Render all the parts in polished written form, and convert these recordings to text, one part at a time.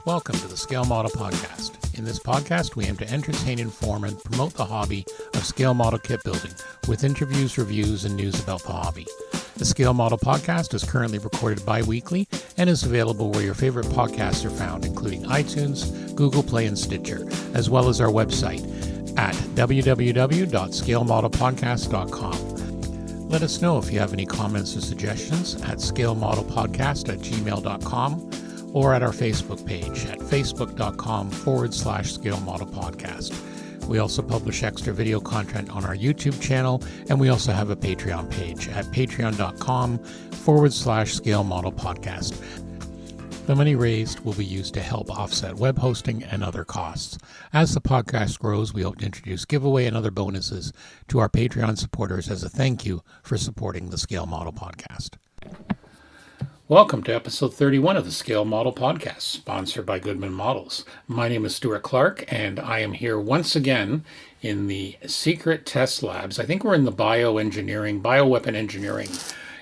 Welcome to the Scale Model Podcast. In this podcast, we aim to entertain, inform, and promote the hobby of scale model kit building with interviews, reviews, and news about the hobby. The Scale Model Podcast is currently recorded bi-weekly and is available where your favorite podcasts are found, including iTunes, Google Play, and Stitcher, as well as our website at www.scalemodelpodcast.com. Let us know if you have any comments or suggestions at scalemodelpodcast@gmail.com or at our Facebook page at facebook.com/Scale Model Podcast. We also publish extra video content on our YouTube channel, and we also have a Patreon page at patreon.com/Scale Model Podcast. The money raised will be used to help offset web hosting and other costs. As the podcast grows, we hope to introduce giveaway and other bonuses to our Patreon supporters as a thank you for supporting the Scale Model Podcast. Welcome to episode 31 of the Scale Model Podcast, sponsored by Goodman Models. My name is Stuart Clark, and I am here once again in the secret test labs. I think we're in the bioweapon engineering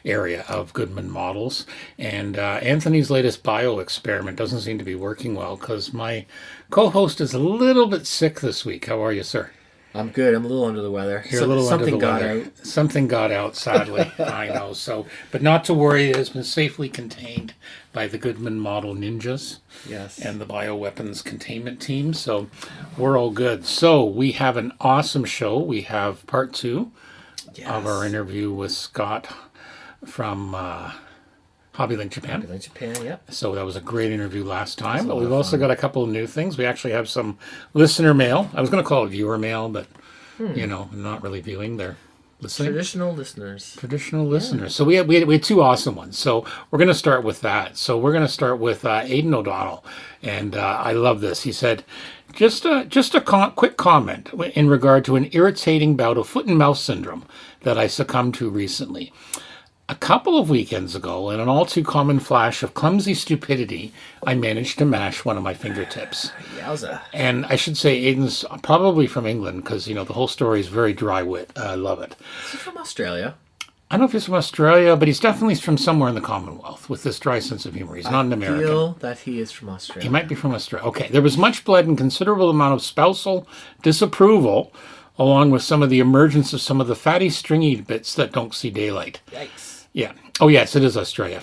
area of Goodman Models. And Anthony's latest bio experiment doesn't seem to be working well because my co-host is a little bit sick this week. How are you, sir? I'm good. I'm a little under the weather. You're a little under the weather. Something got out, sadly. I know. But not to worry. It has been safely contained by the Goodman Model ninjas. Yes. And the bioweapons containment team. So we're all good. So we have an awesome show. We have part 2 of our interview with Scott from Hobbylink Japan. Hobbylink Japan, yep. So that was a great interview last time. But we've also got a couple of new things. We actually have some listener mail. I was going to call it viewer mail, but, not really viewing. They're listening. Traditional listeners. So we had 2 awesome ones. So we're going to start with that. So we're going to start with Aidan O'Donnell. And I love this. He said, just a quick comment in regard to an irritating bout of foot and mouth syndrome that I succumbed to recently. A couple of weekends ago, in an all-too common flash of clumsy stupidity, I managed to mash one of my fingertips. Yowza. And I should say Aidan's probably from England because, the whole story is very dry wit. I love it. Is he from Australia? I don't know if he's from Australia, but he's definitely from somewhere in the Commonwealth with this dry sense of humor. He's not an American. I feel that he is from Australia. He might be from Australia. Okay, there was much blood and considerable amount of spousal disapproval, along with some of the emergence of some of the fatty, stringy bits that don't see daylight. Yikes. Yeah. Oh, yes, it is Australia.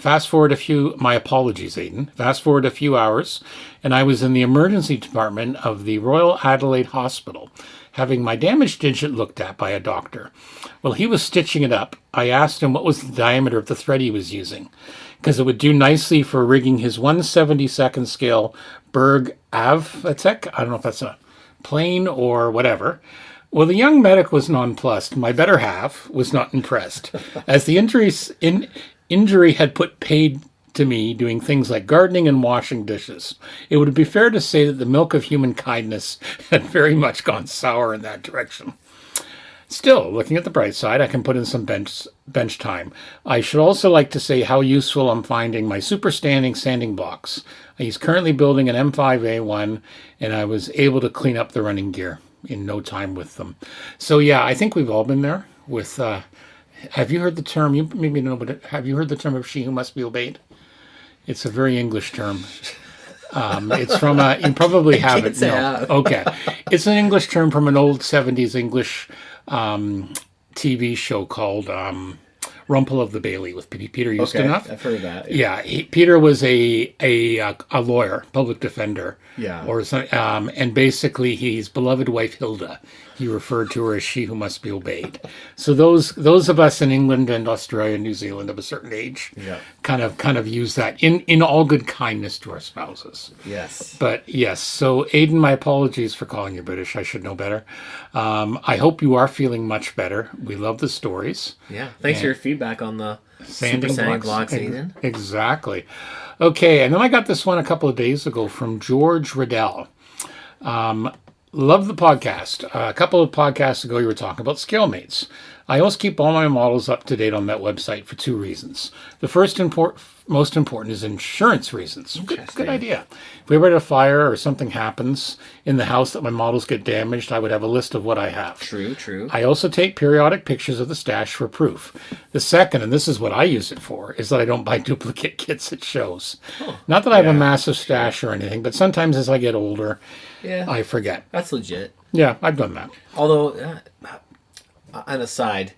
My apologies, Aidan. Fast forward a few hours, and I was in the emergency department of the Royal Adelaide Hospital, having my damaged digit looked at by a doctor. Well, he was stitching it up. I asked him what was the diameter of the thread he was using, because it would do nicely for rigging his 1/72 scale Berg Avtec. I don't know if that's a plane or whatever. Well, the young medic was nonplussed. My better half was not impressed, as the injury had put paid to me doing things like gardening and washing dishes. It would be fair to say that the milk of human kindness had very much gone sour in that direction. Still, looking at the bright side, I can put in some bench time. I should also like to say how useful I'm finding my super sanding blocks. He's currently building an M5A1, and I was able to clean up the running gear in no time with them. So yeah, I think we've all been there with, have you heard the term, you maybe know, but have you heard the term of she who must be obeyed? It's a very English term. It's from you probably have it. No. Okay. It's an English term from an old 70s English TV show called Rumpel of the Bailey with Peter Ustinov. Okay, I've heard of that. Yeah, Peter was a lawyer, public defender. Yeah. And basically his beloved wife Hilda, he referred to her as she who must be obeyed. So those of us in England and Australia and New Zealand of a certain age, kind of use that in all good kindness to our spouses. Yes. But yes, so Aidan, my apologies for calling you British. I should know better. I hope you are feeling much better. We love the stories. Yeah. Thanks for your feedback on the sanding blocks, Aidan. Exactly. Okay, and then I got this one a couple of days ago from George Riddell. Love the podcast. A couple of podcasts ago, you were talking about ScaleMates. I always keep all my models up to date on that website for 2 reasons. The first most important is insurance reasons. Good idea. If we were at a fire or something happens in the house that my models get damaged, I would have a list of what I have. True. I also take periodic pictures of the stash for proof. The second, and this is what I use it for, is that I don't buy duplicate kits at shows. Not that I have a massive stash or anything, but sometimes as I get older, I forget. That's legit. Yeah, I've done that. Although, on a side,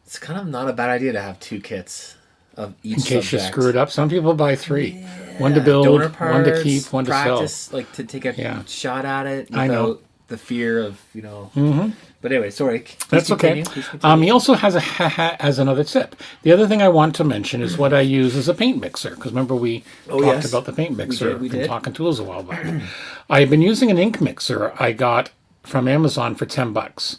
it's kind of not a bad idea to have 2 kits of each in case subject. you screw it up. Some people buy 3. One to build, donor parts, one to keep, one practice, to sell. like to take a shot at it without I know. the fear of, But anyway, sorry. That's okay. He also has another tip. The other thing I want to mention is what I use as a paint mixer. Because remember we talked about the paint mixer in Talking Tools a while back. I've been using an ink mixer I got from Amazon for $10.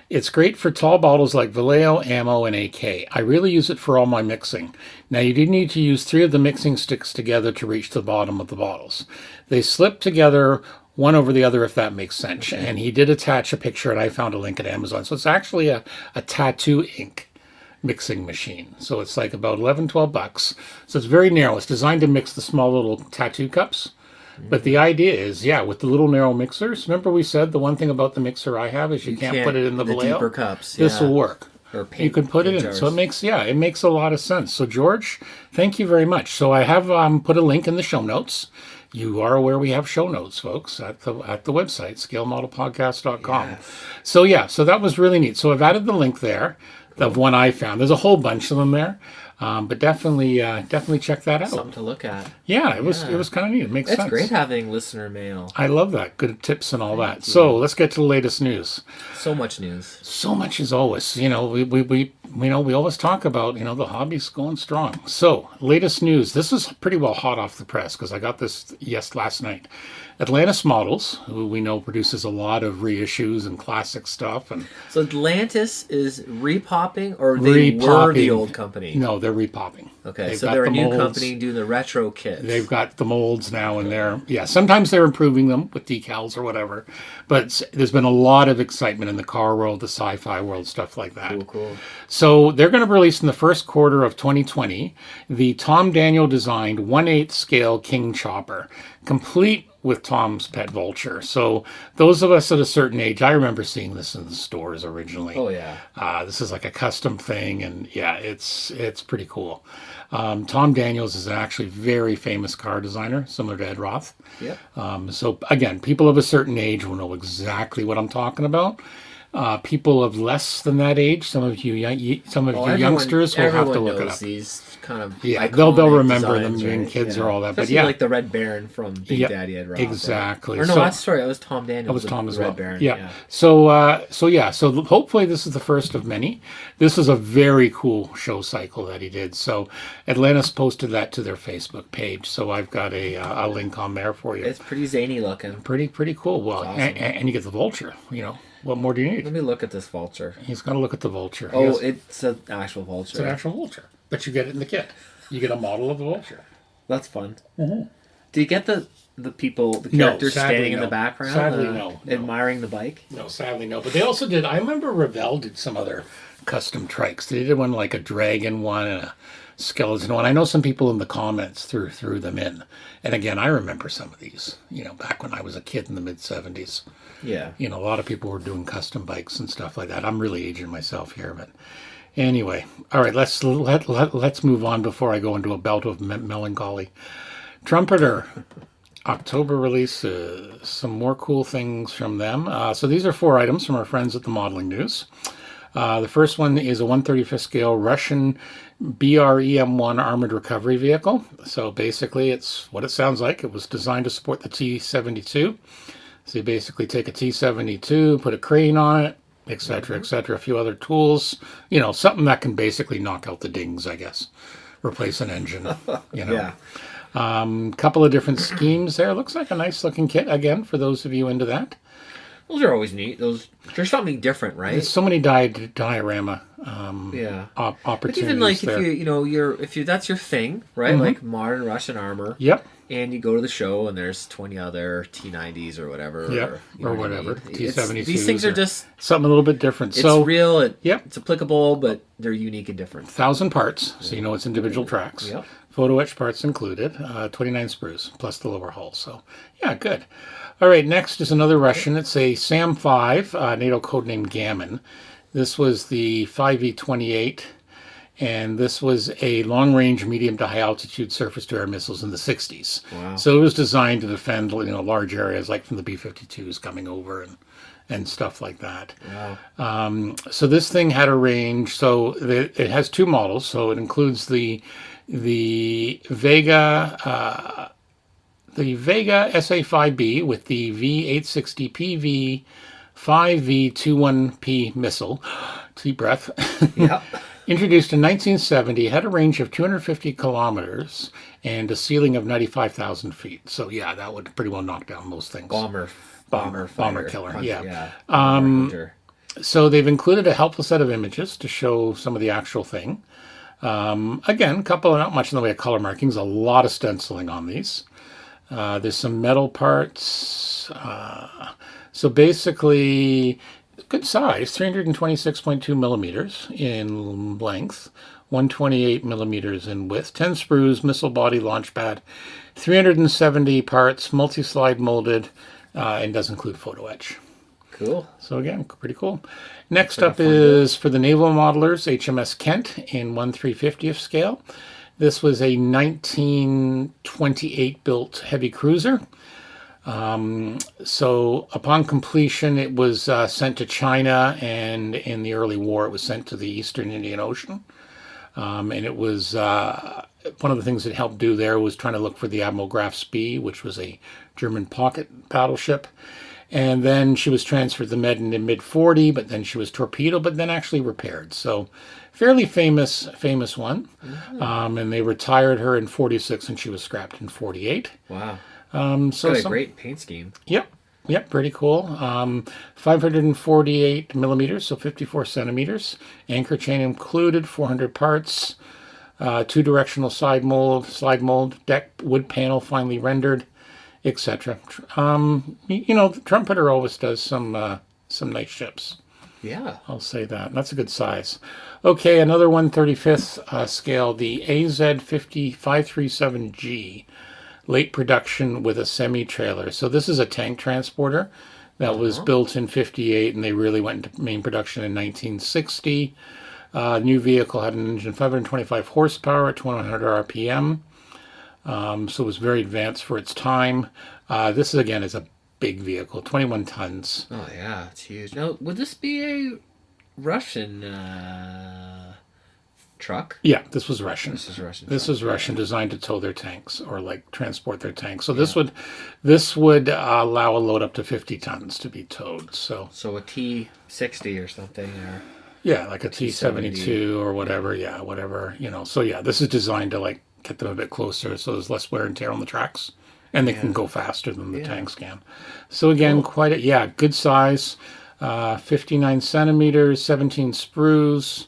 It's great for tall bottles like Vallejo, Ammo, and AK. I really use it for all my mixing. Now, you do need to use 3 of the mixing sticks together to reach the bottom of the bottles. They slip together one over the other, if that makes sense. Okay. And he did attach a picture, and I found a link at Amazon. So it's actually a tattoo ink mixing machine. So it's like about $11-12. So it's very narrow. It's designed to mix the small little tattoo cups. But the idea is, with the little narrow mixers. Remember we said the one thing about the mixer I have is you can't put it in the Vallejo. Deeper cups. This will work. Or paint, you can put it in. Jars. So it makes a lot of sense. So George, thank you very much. So I have put a link in the show notes. You are aware we have show notes, folks, at the website, scalemodelpodcast.com. Yes. So that was really neat. So I've added the link there of one I found. There's a whole bunch of them there. But definitely check that out. Something to look at. Yeah, it was kind of neat. It makes sense. It's great having listener mail. I love that. Good tips and all that. So let's get to the latest news. So much news. So much as always. We always talk about the hobby's going strong. So latest news. This is pretty well hot off the press because I got this last night. Atlantis Models, who we know produces a lot of reissues and classic stuff, and so Atlantis is repopping, or they were the old company? No, they're repopping. Okay, so they're a new company doing the retro kits. They've got the molds now, and sometimes they're improving them with decals or whatever. But there's been a lot of excitement in the car world, the sci-fi world, stuff like that. Cool. So they're going to release in the first quarter of 2020 the Tom Daniel designed 1/8 scale King Chopper, complete with Tom's pet vulture. So those of us at a certain age, I remember seeing this in the stores originally. Oh yeah. This is like a custom thing, and it's pretty cool. Tom Daniels is an actually very famous car designer, similar to Ed Roth. Yeah. So again, people of a certain age will know exactly what I'm talking about. People of less than that age, some of you youngsters will have to look it up. These kind of they'll remember them being kids or all that. Especially like the Red Baron from Big Daddy Ed Roth. Exactly. Right? Or no, that was Tom Daniels. That was Tom as well. Red Baron. Yeah. So hopefully this is the first of many. This is a very cool show cycle that he did. So Atlantis posted that to their Facebook page. So I've got a link on there for you. It's pretty zany looking. Pretty cool. Well, awesome. and you get the vulture. What more do you need? Let me look at this vulture. He's got to look at the vulture. Oh, it's an actual vulture. It's an actual vulture. But you get it in the kit. You get a model of the vulture. That's fun. Mm-hmm. Do you get the characters standing in the background? Sadly, no. Admiring the bike? No, sadly, no. But they also did, I remember Revell did some other custom trikes. They did one like a dragon one and a skeleton one. I know some people in the comments threw them in. And again, I remember some of these, back when I was a kid in the mid-'70s. Yeah. A lot of people were doing custom bikes and stuff like that. I'm really aging myself here, but anyway. All right, let's move on before I go into a belt of melancholy. Trumpeter, October release, some more cool things from them. So these are 4 items from our friends at the Modeling News. The first one is a 1/35th scale Russian BREM-1 armored recovery vehicle. So basically it's what it sounds like. It was designed to support the T-72. So you basically take a T-72, put a crane on it, etc., etc., a few other tools, something that can basically knock out the dings, I guess. Replace an engine, Yeah. Couple of different schemes there. Looks like a nice looking kit, again, for those of you into that. Those are always neat. There's something different, right? There's so many diorama opportunities. But even like there. if you that's your thing, right? Mm-hmm. Like modern Russian armor. Yep. And you go to the show and there's 20 other T90s or whatever. Yep. Or whatever. T72s. These things are just something a little bit different. It's real. Yep. It's applicable, but they're unique and different. 1,000 parts, so it's individual tracks. Yep. Photo etch parts included, 29 sprues, plus the lower hull. So, yeah, good. All right, next is another Russian. It's a SAM-5, NATO codename Gammon. This was the 5E-28, and this was a long-range, medium to high-altitude surface-to-air missiles in the 60s. Wow. So it was designed to defend, large areas, like from the B-52s coming over and stuff like that. Wow. So this thing had a range. So it has two models. So it includes the Vega SA-5B with the V-860PV 5V-21P missile. Deep breath. Yep. Introduced in 1970, had a range of 250 kilometers and a ceiling of 95,000 feet. So yeah, that would pretty well knock down most things. Bomber Bomber killer. hunter, Yeah. Hunter. So they've included a helpful set of images to show some of the actual thing. Again, not much in the way of color markings. A lot of stenciling on these. There's some metal parts. So basically, good size, 326.2 millimeters in length, 128 millimeters in width, 10 sprues, missile body, launch pad, 370 parts, multi-slide molded, and does include photo etch. Cool. So again, pretty cool. Next up is for the naval modelers, HMS Kent in 1/350th scale. This was a 1928 built heavy cruiser. So upon completion, it was sent to China, and in the early war, it was sent to the Eastern Indian Ocean. And it was one of the things it helped do there was trying to look for the Admiral Graf Spee, which was a German pocket battleship. And then she was transferred to Medan in mid-40, but then she was torpedoed, but then actually repaired. So fairly famous one. Mm-hmm. And they retired her in 46, and she was scrapped in 48. Wow. So got a great paint scheme. Yep, pretty cool. 548 millimeters, so 54 centimeters. Anchor chain included, 400 parts. Two-directional slide mold, deck wood panel finely rendered, etc. The Trumpeter always does some nice ships. Yeah. I'll say that. That's a good size. Okay, another 1/35th scale, the AZ-537G, late production with a semi-trailer. So this is a tank transporter that was built in 58, and they really went into main production in 1960. New vehicle had an engine 525 horsepower at 2100 RPM. So it was very advanced for its time. This again is a big vehicle, 21 tons. Oh yeah, it's huge. Now, would this be a Russian truck? Yeah, this was Russian. This is Russian. This was Russian, designed to tow their tanks or transport their tanks. So this would allow a load up to 50 tons to be towed. So a T-60 or something, or yeah, like a T-72 or whatever. Yeah, whatever. So yeah, this is designed to get them a bit closer, so there's less wear and tear on the tracks, and they can go faster than the tanks can. So again, good size, 59 centimeters, 17 sprues,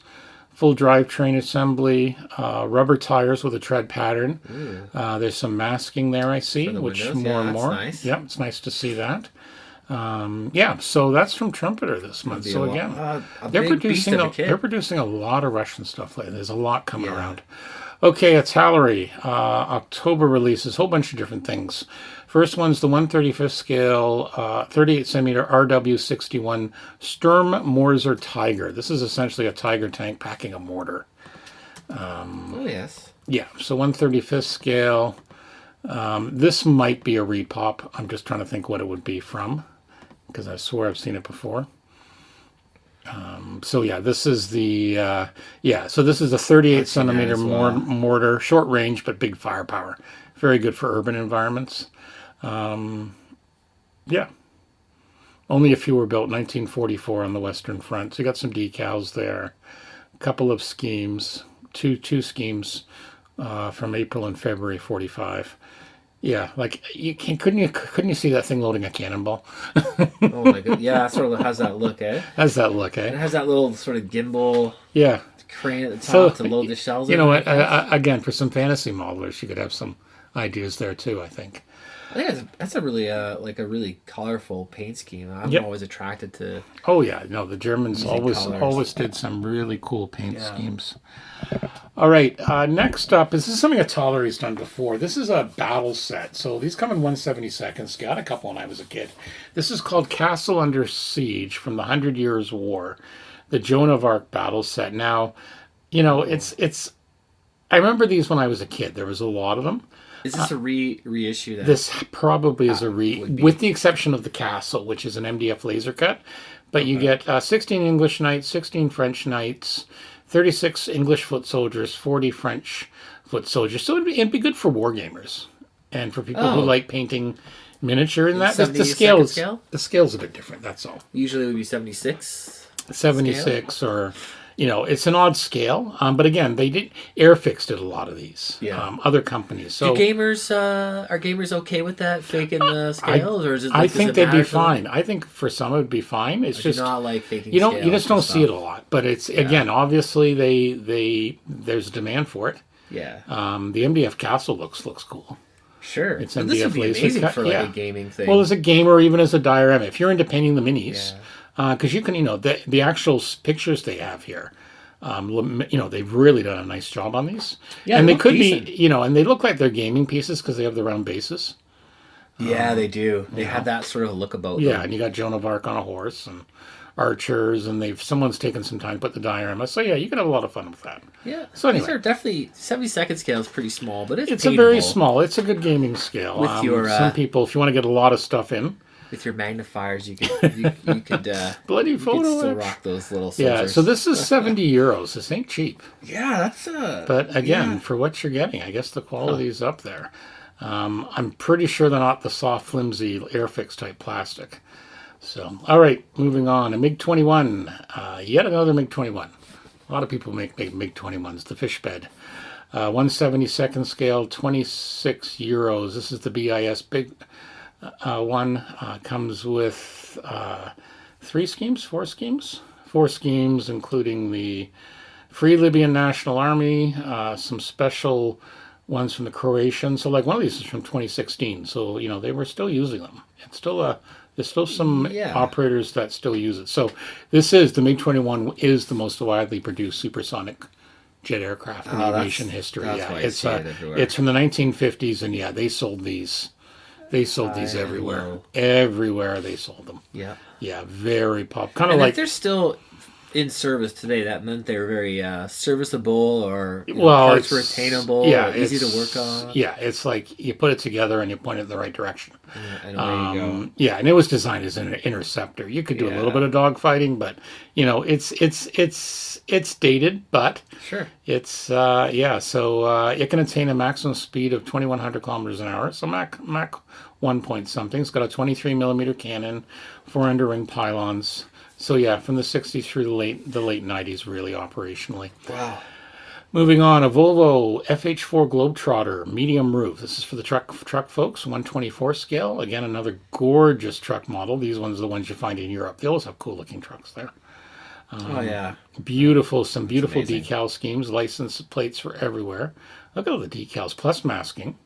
full drivetrain assembly, rubber tires with a tread pattern. There's some masking there, I see, which windows. more and more. Nice. Yeah, it's nice to see that. So that's from Trumpeter this month. So again, they're producing a lot of Russian stuff lately. There's a lot coming around. Okay, Italeri, October releases, a whole bunch of different things. First one's the 1/35th scale, 38 centimeter RW61 Sturm Morser Tiger. This is essentially a Tiger tank packing a mortar. oh yes. Yeah, so 1/35th scale. This might be a repop. I'm just trying to think what it would be from, because I swear I've seen it before. So yeah, this is the So this is a 38 centimeter mortar, short range but big firepower. Very good for urban environments. Only a few were built. 1944 on the Western Front. So you got some decals there. A couple of schemes, two schemes from April and February 45. Yeah, couldn't you see that thing loading a cannonball? Oh my god! Yeah, it sort of has that look, eh? How's that look, eh? It has that little sort of gimbal. Yeah. Crane at the top to load the shells. You know what? Again, for some fantasy modelers, you could have some ideas there too. I think. I think that's a really really colorful paint scheme. I'm always attracted to. Oh yeah, no, the Germans always did some really cool paint schemes. All right. Next up is this is something a Tollery's done before. This is a battle set. So these come in 1/72 scale. I had a couple when I was a kid. This is called Castle Under Siege from the Hundred Years' War, the Joan of Arc battle set. Now, it's. I remember these when I was a kid. There was a lot of them. Is this a reissue? This probably is would be. with the exception of the castle, which is an MDF laser cut. But you get 16 English knights, 16 French knights, 36 English foot soldiers, 40 French foot soldiers. So it'd be good for war gamers and for people who Oh. like painting miniature and that. The 72nd scale, the scale's a bit different. That's all. Usually it would be 76. 76 or it's an odd scale, but again Airfix did a lot of these. Yeah. Other companies. So Do gamers are gamers okay with that faking the scales, or is it? I Like, think does it they'd be matter for them? fine. I think for some it would be fine. It's I just do not like faking. you scales just and don't see it a stuff. lot. But it's again obviously they there's a demand for it. Yeah, The MDF Castle looks cool. sure. It's But this MDF would be laser amazing cut, for like yeah. a gaming thing. Well, as a gamer or even as a diorama, if you're into painting the minis, because you can the actual pictures they have here. They've really done a nice job on these. Yeah, and they they look could decent. be, and they look like they're gaming pieces because they have the round bases. Yeah, they do. They have that sort of look about Yeah, them. and you got Joan of Arc on a horse and archers, and someone's taken some time to put the diorama. So yeah, you can have a lot of fun with that. Yeah. So These anyway. are definitely 72nd scale is pretty small, but It's a paintable very small. It's a good gaming scale. With your, some people, if you want to get a lot of stuff in, with your magnifiers. You could you could bloody you could photo. still etch. rock those little soldiers. Yeah, so this is 70 euros. This ain't cheap. Yeah, that's But again, for what you're getting, I guess the quality's up there. I'm pretty sure they're not the soft, flimsy Airfix type plastic. So, all right, moving on. A MiG-21. Yet another MiG-21. A lot of people make MiG-21s. The fish bed. 1/72 scale, 26 euros. This is the BIS big one. Comes with 4 schemes, including the Free Libyan National Army, some special ones from the Croatian. So like one of these is from 2016. So, they were still using them. It's still there's still some Yeah. operators that still use it. So the MiG-21 is the most widely produced supersonic jet aircraft in aviation history. that's Yeah, why I see it everywhere. it's from the 1950s, and yeah, they sold these. They sold these everywhere. know. Everywhere they sold them. yeah. Yeah, very pop. Kind of And like if they're still in service today, that meant they were very serviceable, or parts were it's- attainable, yeah, or easy to it's- work on. Yeah, it's like you put it together and you point it in the right direction. And away you go. Yeah, and it was designed as an interceptor. You could do a little Yeah. bit of dogfighting, but it's dated, but Sure. it's So it can attain a maximum speed of 2,100 kilometers an hour. So Mach 1 point something. It's got a 23 millimeter cannon, 4 underwing pylons. So yeah, from the 60s through the late 90s, really operationally. Wow. Moving on, a Volvo FH4 Globetrotter medium roof. This is for the truck folks, 1/24 scale. Again, another gorgeous truck model. These ones are the ones you find in Europe. They always have cool looking trucks there. Oh yeah. Some beautiful amazing. decal schemes, license plates for everywhere. Look at all the decals, plus masking.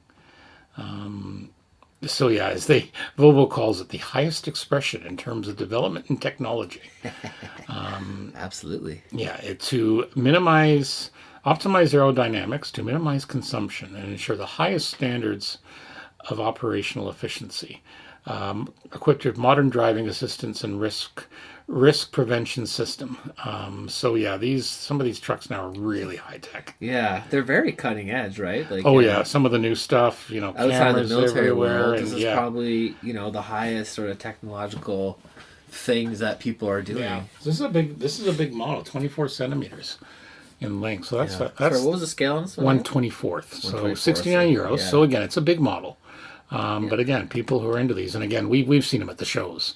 So yeah, Volvo calls it the highest expression in terms of development and technology. Absolutely. Yeah, to optimize aerodynamics, to minimize consumption, and ensure the highest standards of operational efficiency. Equipped with modern driving assistance and risk prevention system. So yeah, some of these trucks now are really high tech. Yeah, they're very cutting edge, right? Like Oh yeah, some of the new stuff, outside of cameras the military everywhere, world, and this is yeah. probably the highest sort of technological things that people are doing. Yeah, this is a big model, 24 centimeters in length. So that's Sorry, that's what was the scale on this one? 1/24th. So 1/24th, 69 euros. yeah. So again, it's a big model. But again, people who are into these, and again, we've seen them at the shows.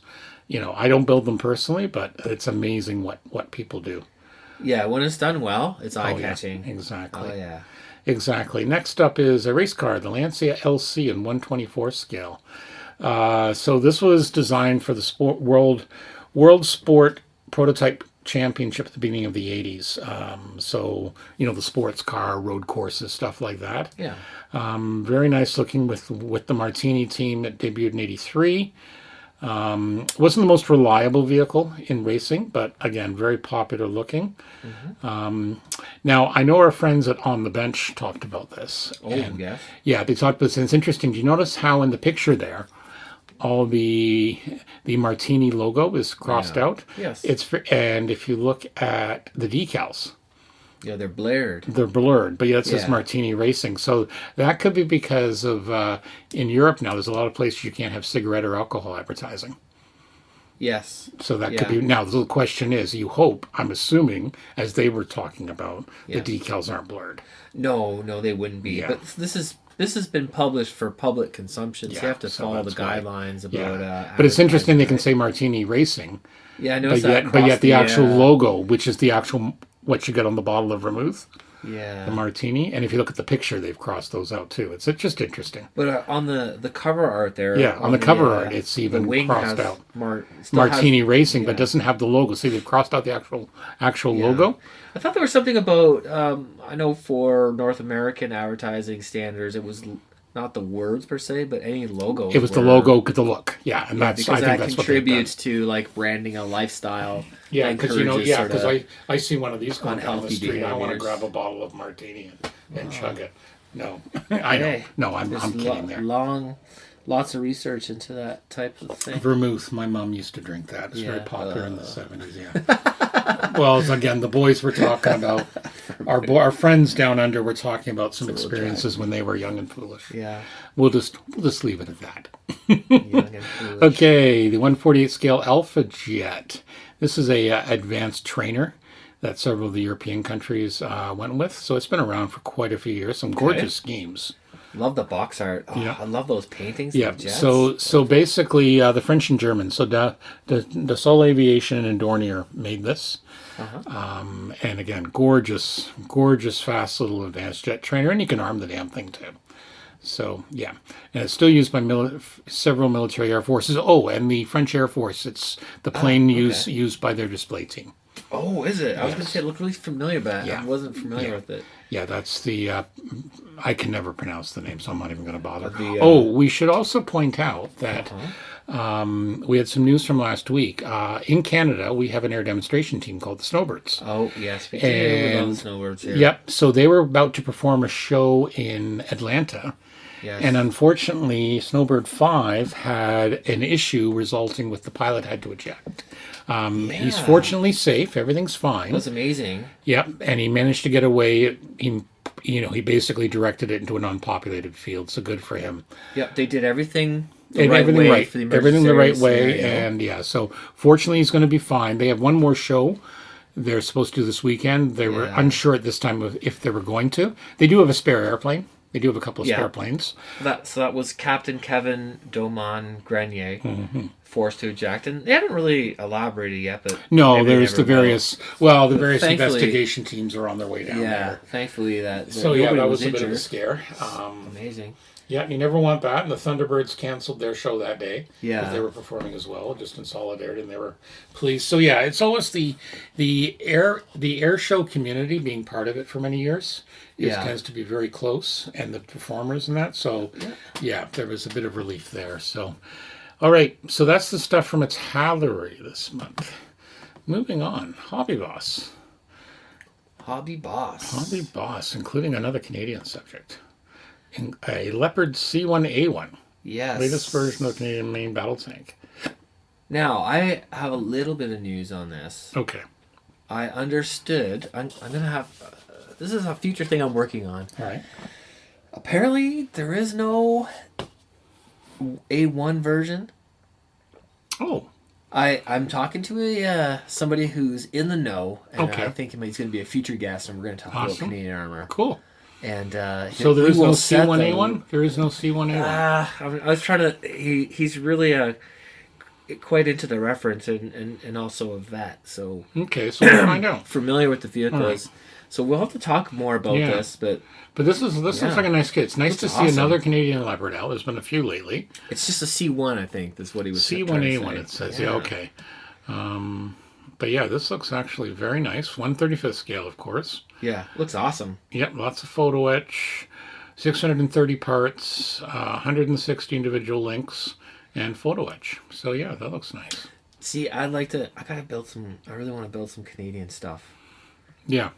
I don't build them personally, but it's amazing what people do. Yeah, when it's done well, it's Oh, yeah, eye-catching. exactly. Oh yeah. Exactly. Next up is a race car, the Lancia LC in 1/24 scale. So this was designed for the World Sport Prototype Championship at the beginning of the 80s. So the sports car, road courses, stuff like that. Yeah. Very nice looking with the Martini team that debuted in '83. Wasn't the most reliable vehicle in racing, but again, very popular looking. Now, I know our friends at On the Bench talked about this. Oh, yes. Yeah, they talked about this, and it's interesting. Do you notice how in the picture there, all the Martini logo is crossed out? Yes. And if you look at the decals, Yeah, they're blared. they're blurred, but yet it says Yeah. Martini Racing. So that could be because of in Europe now. There's a lot of places you can't have cigarette or alcohol advertising. Yes. So that could Yeah. be. Now the little question is, you hope, I'm assuming, as they were talking about, Yeah. the decals aren't blurred. No, they wouldn't be. Yeah. But this has been published for public consumption, so Yeah, you have to so follow the that's why. guidelines Yeah, about. but it's interesting they can advertising, say Martini Racing, right? Yeah, I but noticed that. yet across the actual uh, logo, which is the actual what you get on the bottle of vermouth, the Yeah. Martini, and if you look at the picture, they've crossed those out too. It's just interesting. But on the cover art there. Yeah, on the cover art, it's even the wing crossed has out. still has- Martini Racing, but yeah. doesn't have the logo. See, they've crossed out the actual Yeah. logo. I thought there was something about. I know for North American advertising standards, it was not the words per se, but any logos. It was the were- logo, the look. Yeah, and Yeah, that's because I think that that's what they've done. contributes to like branding a lifestyle. Yeah, that because encourages sorta- because I see one of these going down the unhealthy street. I want to behaviors. grab a bottle of Martini and chug it. No, I know. Hey, No, I'm there's kidding there. lots of research into that type of thing. Vermouth. My mom used to drink that. It's very Yeah, popular in the 70s. Yeah. Well, again, the boys were talking about our friends down under were talking about some experiences when they were young and foolish. Yeah. We'll just leave it at that. Young and foolish. Okay, the 148 scale Alpha Jet. This is a advanced trainer that several of the European countries went with. So it's been around for quite a few years. Some gorgeous schemes. Love the box art. Oh, Yeah. I love those paintings. Yeah. Of jets. So basically, the French and Germans. So Dassault Aviation and Dornier made this. And again, gorgeous, fast little advanced jet trainer, and you can arm the damn thing too. So yeah, and it's still used by several military air forces. Oh, and the French Air Force. It's the plane used by their display team. Oh, is it? I was going to say it looked really familiar, but Yeah. I wasn't familiar with it. Yeah, that's the. I can never pronounce the name, so I'm not even going to bother. The, We should also point out that we had some news from last week. In Canada, we have an air demonstration team called the Snowbirds. Oh, yes, we do. We love the snowbirds here. Yep. So they were about to perform a show in Atlanta. Yes. And unfortunately, Snowbird 5 had an issue resulting with the pilot had to eject. He's Yeah. fortunately safe. Everything's fine. That was amazing. Yep. And he managed to get away. He basically directed it into an unpopulated field. So good for him. Yep, they did everything the And right everything way right. for the Everything the right emergency way. scenario. And yeah, so fortunately, he's going to be fine. They have one more show they're supposed to do this weekend. They were Yeah. unsure at this time of if they were going to. They do have a spare airplane. They do have a couple of Yeah. spare planes. So that was Captain Kevin Doman Grenier Mm-hmm. forced to eject, and they haven't really elaborated yet. But No, maybe they there's the never will. various. The various Thankfully- investigation teams are on their way down Yeah, there. thankfully that. So yeah, nobody that was a bit of a injured. scare. Amazing. Yeah, you never want that. And the Thunderbirds canceled their show that day. Yeah. 'Cause they were performing as well, just in solidarity, and they were pleased. So yeah, it's always the air show community being part of it for many years. Yeah. Tends to be very close, and the performers and that. So yeah, there was a bit of relief there. So all right, so that's the stuff from its Hallery this month. Moving on, Hobby Boss. Hobby Boss. Hobby Boss, including another Canadian subject. A Leopard C1A1. Yes. Latest version of the Canadian main battle tank. Now I have a little bit of news on this. Okay. I understood. I'm gonna have. This is a future thing I'm working on. All right. Apparently, there is no A1 version. Oh, I'm talking to somebody who's in the know, and Okay. I think he's going to be a future guest, and we're going to talk about Awesome. Canadian armor. cool. And So there he is no will set the- C1A1? There is no C1A1. I was trying to. He's really quite into the reference and also a vet, so Okay, so we'll find out. familiar with the vehicles. Alright. So we'll have to talk more about Yeah. this, but But this looks Yeah. like a nice kit. It's nice to Looks see awesome. another Canadian Leopard out. There's been a few lately. it's just a C1, I think. That's what he was trying to C1A1, say. it says. Yeah, okay. But yeah, this looks actually very nice. 1/35th scale, of course. Yeah, looks awesome. Yep, lots of photo etch. 630 parts, 160 individual links, and photo etch. So yeah, that looks nice. See, I'd like to. I gotta build some. I really want to build some Canadian stuff. Yeah.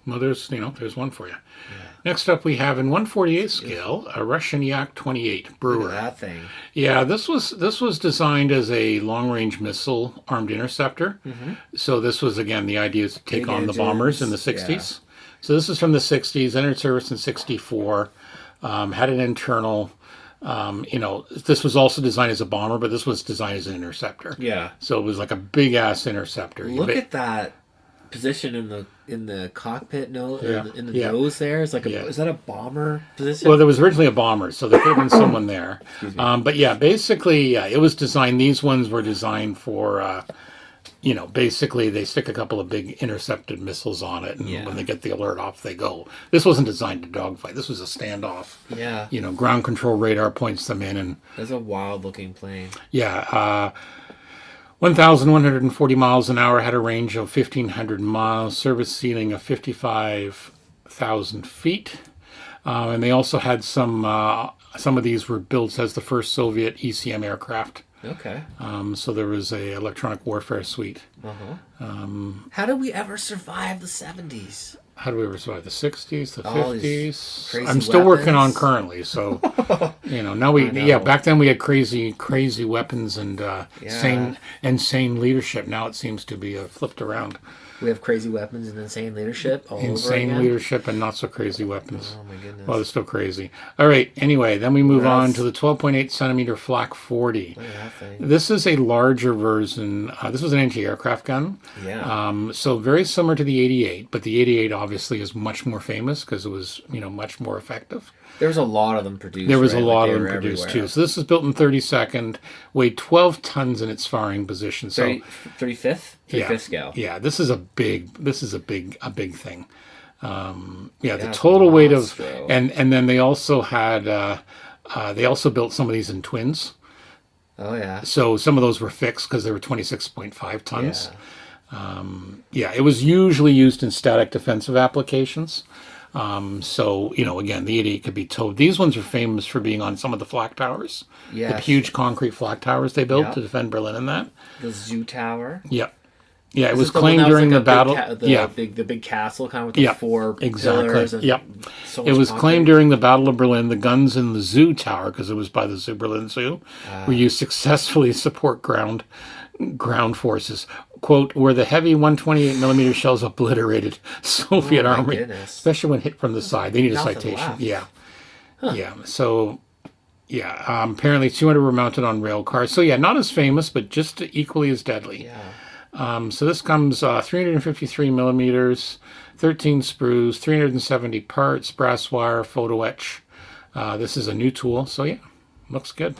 Well, there's one for you. Next up, we have in 1/48 scale a Russian Yak-28 Look Brewer. at that thing. Yeah, this was designed as a long-range missile armed interceptor. So this was again the idea is to take Big on the bombers in the engines, 60s. So this is from the 60s. Entered service in 64. Had an internal. This was also designed as a bomber, but this was designed as an interceptor. Yeah. So it was like a big ass interceptor. Look at that position in the cockpit in the Yeah. nose there. It's like Yeah. is that a bomber position? Well, there was originally a bomber, so there could have been someone there. But yeah, basically, yeah, it was designed. These ones were designed for, basically they stick a couple of big intercepted missiles on it, and when they get the alert, off they go. This wasn't designed to dogfight. This was a standoff. Yeah. Ground control radar points them in, and That's a wild looking plane. yeah. 1,140 miles an hour, had a range of 1,500 miles, service ceiling of 55,000 feet. And they also had some of these were built as the first Soviet ECM aircraft. Okay. So there was a electronic warfare suite. How did we ever survive the 70s? How do we ever survive the 60s, the All these 50s? crazy I'm still working on weapons. currently, so now know. back then we had crazy weapons and insane leadership. Now it seems to be flipped around. We have crazy weapons and insane leadership all over Insane again. leadership and not so crazy weapons. Oh my goodness. Well, it's still crazy. All right. Anyway, then we move Well, on that's- to the 12.8 centimeter Flak 40. Look at that thing. This is a larger version. This was an anti-aircraft gun. Yeah. So very similar to the 88, but the 88 obviously is much more famous because it was, much more effective. There was a lot of them produced. There was a right? lot Like, of they them were produced everywhere. too. So this is built in 32nd, weighed 12 tons in its firing position. So 35th? 35th scale. yeah, this is a big thing. The it's total weight of monstro. and then they also had they also built some of these in twins. Oh yeah. So some of those were fixed because they were 26.5 tons. It was usually used in static defensive applications. Again, the 88 could be towed. These ones are famous for being on some of the flak towers. The Yes. huge concrete flak towers they built Yeah. to defend Berlin and that. The Zoo Tower. Yeah. Yeah, it Is was this the one claimed that was during like the a big battle. the big castle kind of with the Yeah, four exactly. pillars and Yep. so It much was concrete. claimed during the Battle of Berlin, the guns in the Zoo Tower, because it was by the Berlin Zoo, were used successfully to support ground forces. Quote, where the heavy 128 millimeter shells obliterated Soviet Oh, my army, goodness. especially when hit from the side. They need a Nothing citation. left. Yeah. Yeah. So, apparently 200 were mounted on rail cars. So, yeah, not as famous, but just equally as deadly. Yeah. So this comes 353 millimeters, 13 sprues, 370 parts, brass wire, photo etch. This is a new tool, so yeah, looks good.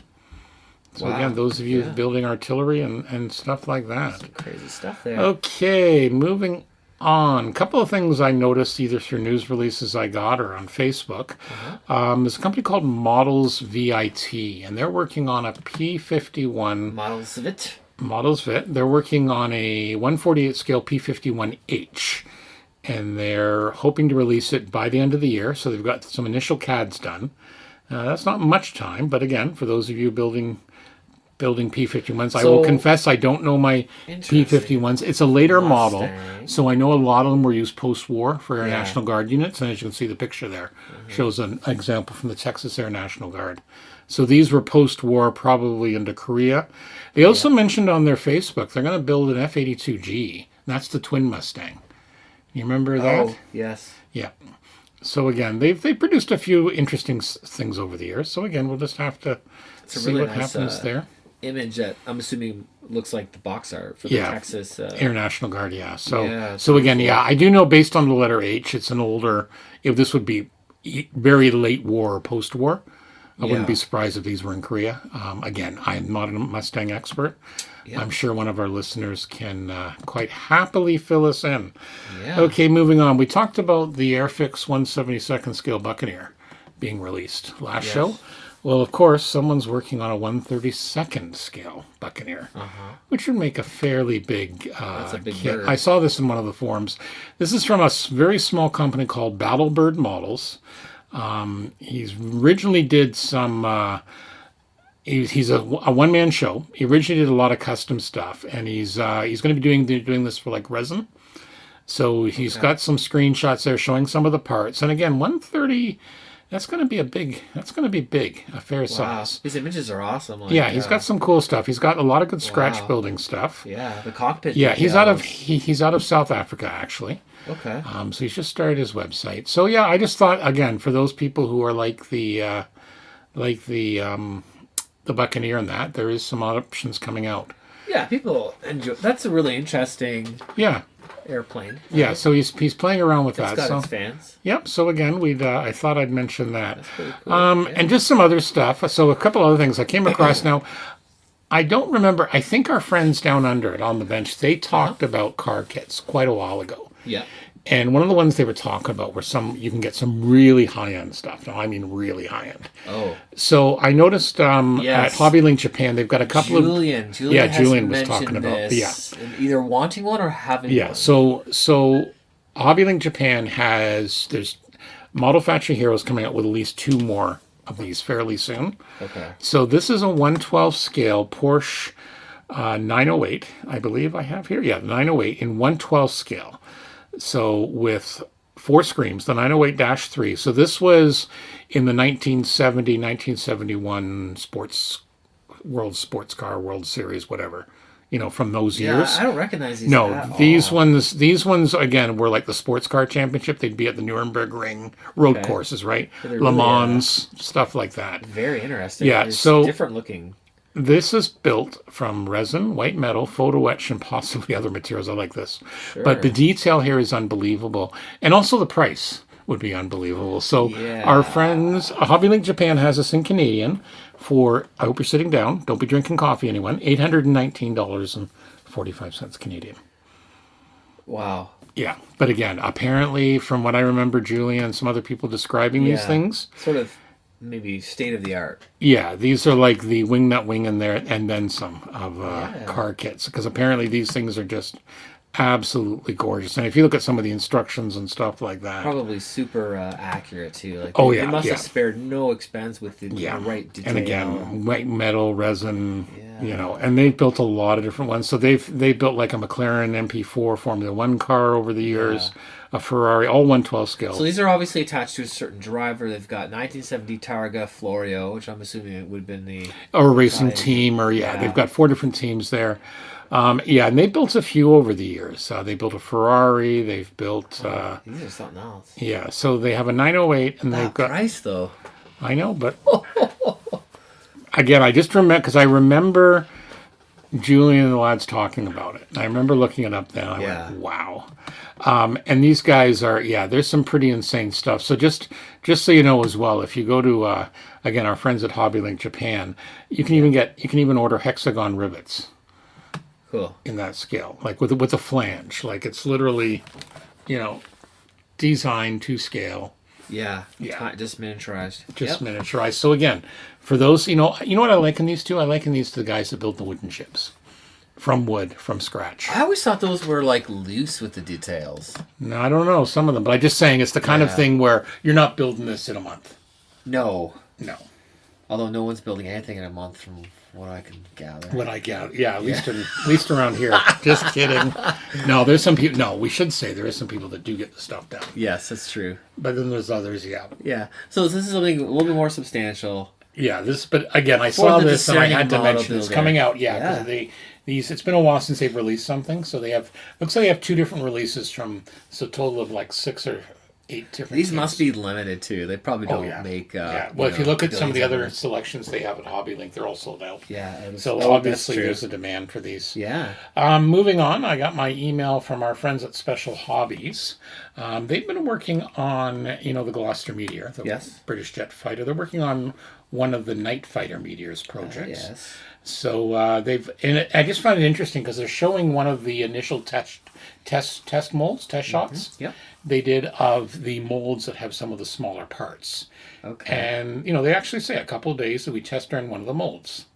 So Wow. again, those of you Yeah. building artillery and stuff like that. Crazy stuff there. Okay, moving on. A couple of things I noticed either through news releases I got or on Facebook. There's a company called Models VIT, and they're working on a P51 Models of it. Models Vit. They're working on a 1/48 scale P51H, and they're hoping to release it by the end of the year. So they've got some initial CADs done. That's not much time, but again, for those of you building P51s, I will So- confess I don't know my Interesting. P51s. It's a later model, Mustang. so I know a lot of them were used post-war for Air Yeah. National Guard units, and as you can see, the picture there shows an example from the Texas Air National Guard. So these were post-war, probably into Korea. They also mentioned on their Facebook they're going to build an F-82G. That's the twin Mustang. You remember that? Oh, yes. Yeah. So again, they've produced a few interesting things over the years. So again, we'll just have to a see really what nice, happens there. Image that I'm assuming looks like the box art for the Yeah. Texas. Air National Guard, yeah. So Yeah, it's so again, yeah, I do know based on the letter H, it's an older. If this would be very late war or post-war, I wouldn't Yeah. be surprised if these were in Korea. Again, I'm not a Mustang expert. Yeah. I'm sure one of our listeners can quite happily fill us in. Yeah. Okay, moving on. We talked about the Airfix 1/72nd scale Buccaneer being released last Yes. show. Well, of course, someone's working on a 1/32nd scale Buccaneer, which would make a fairly big, That's a big kit. bird. I saw this in one of the forums. This is from a very small company called Battlebird Models. He's originally did some He's a one-man show. He originally did a lot of custom stuff, and he's going to be doing this for like resin. So he's got some screenshots there showing some of the parts. And again, 130. That's going to be big. A fair size. His images are awesome. Like, Yeah, he's got some cool stuff. He's got a lot of good scratch Wow. building stuff. Yeah, the cockpit. Yeah, he's out of details. he's out of South Africa actually. Okay. So he's just started his website. So yeah, I just thought again for those people who are like the Buccaneer and that there is some options coming out. Yeah, people enjoy. That's a really interesting Yeah, airplane. yeah. So he's playing around with It's that. got So its fans. yep. So again, I thought I'd mention that. That's pretty cool. And just some other stuff. So a couple other things I came across now. I don't remember. I think our friends down under it on the bench they talked about car kits quite a while ago. Yeah. And one of the ones they were talking about were you can get some really high end stuff. Now I mean really high end. Oh, So I noticed at Yes. HobbyLink Japan they've got a couple of Julian Yeah, has Julian was mentioned talking about- this, and either wanting one or having yeah. one. So HobbyLink Japan there's Model Factory Heroes coming out with at least 2 more of these fairly soon. Okay. So this is a 112 scale Porsche 908, I believe I have here. Yeah, 908 in 112 scale. So with 4 screens, the 908-3. So this was in the 1971 World Sports Car World Series, whatever. From those Yeah, years. I don't recognize these. No, at these all. ones again were like the sports car championship. They'd be at the Nuremberg Ring road Okay. courses, right? So they're Le really, Mans, stuff like that. Very interesting. Yeah, It's so- different looking. This is built from resin, white metal, photo etch, and possibly other materials. I like this. But the detail here is unbelievable. And also the price would be unbelievable. So Yeah. our friends, HobbyLink Japan has us in Canadian for, I hope you're sitting down, don't be drinking coffee, anyone, $819.45 Canadian. Wow. Yeah. But again, apparently from what I remember, Julia and some other people describing these Yeah. things, Sort of maybe state of the art. yeah, these are like the wing nut wing in there and then some of car kits because apparently these things are just absolutely gorgeous. And if you look at some of the instructions and stuff like that, Probably super accurate too. Like Oh, they yeah, must yeah. have spared no expense with the right detail. and again, white metal resin, Yeah. and they've built a lot of different ones. So they built like a McLaren MP4 Formula One car over the years, a Ferrari, all 112 scale. So these are obviously attached to a certain driver. They've got 1970 Targa Florio, which I'm assuming it would have been the. Or a racing Right. team, or Yeah. they've got 4 different teams there. And they built a few over the years. They built a Ferrari. They've built, These are something else. So they have a 908, and they've That got. price though. I know, but again, I just remember because I remember Julian and the lads talking about it. I remember looking it up then. I went, wow. And these guys are, there's some pretty insane stuff. So just so you know as well, if you go to again our friends at HobbyLink Japan, you can even order hexagon rivets Cool. in that scale, like with a flange. Like it's literally, designed to scale. Yeah. Yeah. Just miniaturized. Just Yep. miniaturized. So again, for those, you know what I liken these to? I liken these to the guys that build the wooden ships from wood, from scratch. I always thought those were like loose with the details. No, I don't know some of them, but I'm just saying it's the kind of Yeah. thing where you're not building this in a month. No. No. Although no one's building anything in a month from what I can gather. What I gather, at least around here. Just kidding. No, there's some people. No, we should say there is some people that do get the stuff done, Yes, that's true. but then there's others. Yeah. So this is something a little bit more substantial. Yeah, but again, I saw the this and I had to discerning mention it's model coming builder. out. Yeah, because it's been a while since they've released something, so looks like they have 2 different releases from, so a total of like 6 or 8 different. These teams. must be limited too. They probably don't make. Well, if you look at some of the other billions selections they have at HobbyLink, they're all sold out. of So them. obviously That's there's true. a demand for these. Yeah. Moving on, I got my email from our friends at Special Hobbies. They've been working on, the Gloucester Meteor, the Yes. British jet fighter. They're working on one of the Night Fighter Meteors projects. Yes. So I just find it interesting because they're showing one of the initial test molds, test shots. Yep. They did of the molds that have some of the smaller parts. Okay. And, they actually say a couple of days that we test run one of the molds.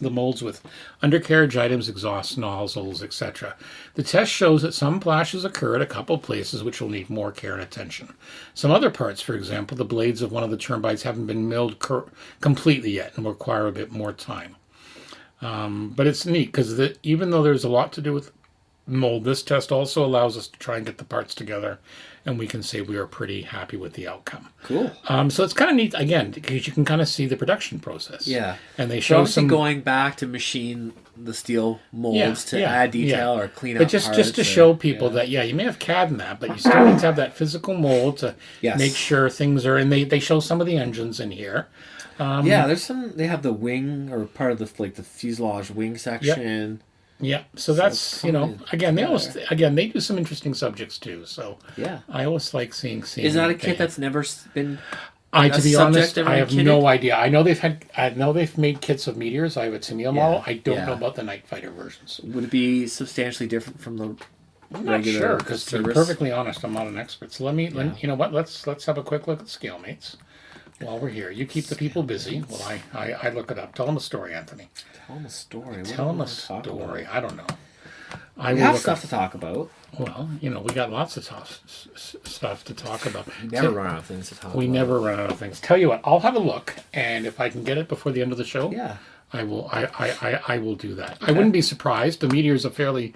the molds with undercarriage items, exhaust nozzles, etc. The test shows that some flashes occur at a couple places which will need more care and attention. Some other parts, for example, the blades of one of the turbines haven't been milled completely yet and will require a bit more time. But it's neat because even though there's a lot to do with mold, this test also allows us to try and get the parts together, and we can say we are pretty happy with the outcome. Cool. So it's kind of neat, again, because you can kind of see the production process. Yeah. And they So show obviously some... going back to machine the steel molds to add detail or clean up But just to show people that, you may have CAD in that, but you still need to have that physical mold to make sure things are... And they show some of the engines in here. There's some... They have the wing or part of the fuselage wing section. Yeah, so that's, again, they do some interesting subjects too. So I always like seeing. Is that a kit that's never been? To be honest, I have no idea. I know they've made kits of meteors. I have a Tamiya model. I don't know about the Night Fighter versions. Would it be substantially different from the I'm not sure, because to be perfectly honest, I'm not an expert. So let you know what? Let's have a quick look at ScaleMates while we're here. You keep the people busy while I look it up. Tell them a story, Anthony. Tell them a story. Tell them a story. I don't know. We have stuff to talk about. Well, we got lots of stuff to talk about. We never run out of things to talk about. We never run out of things. Tell you what, I'll have a look, and if I can get it before the end of the show, I will. I will do that. Okay. I wouldn't be surprised. The Meteor is a fairly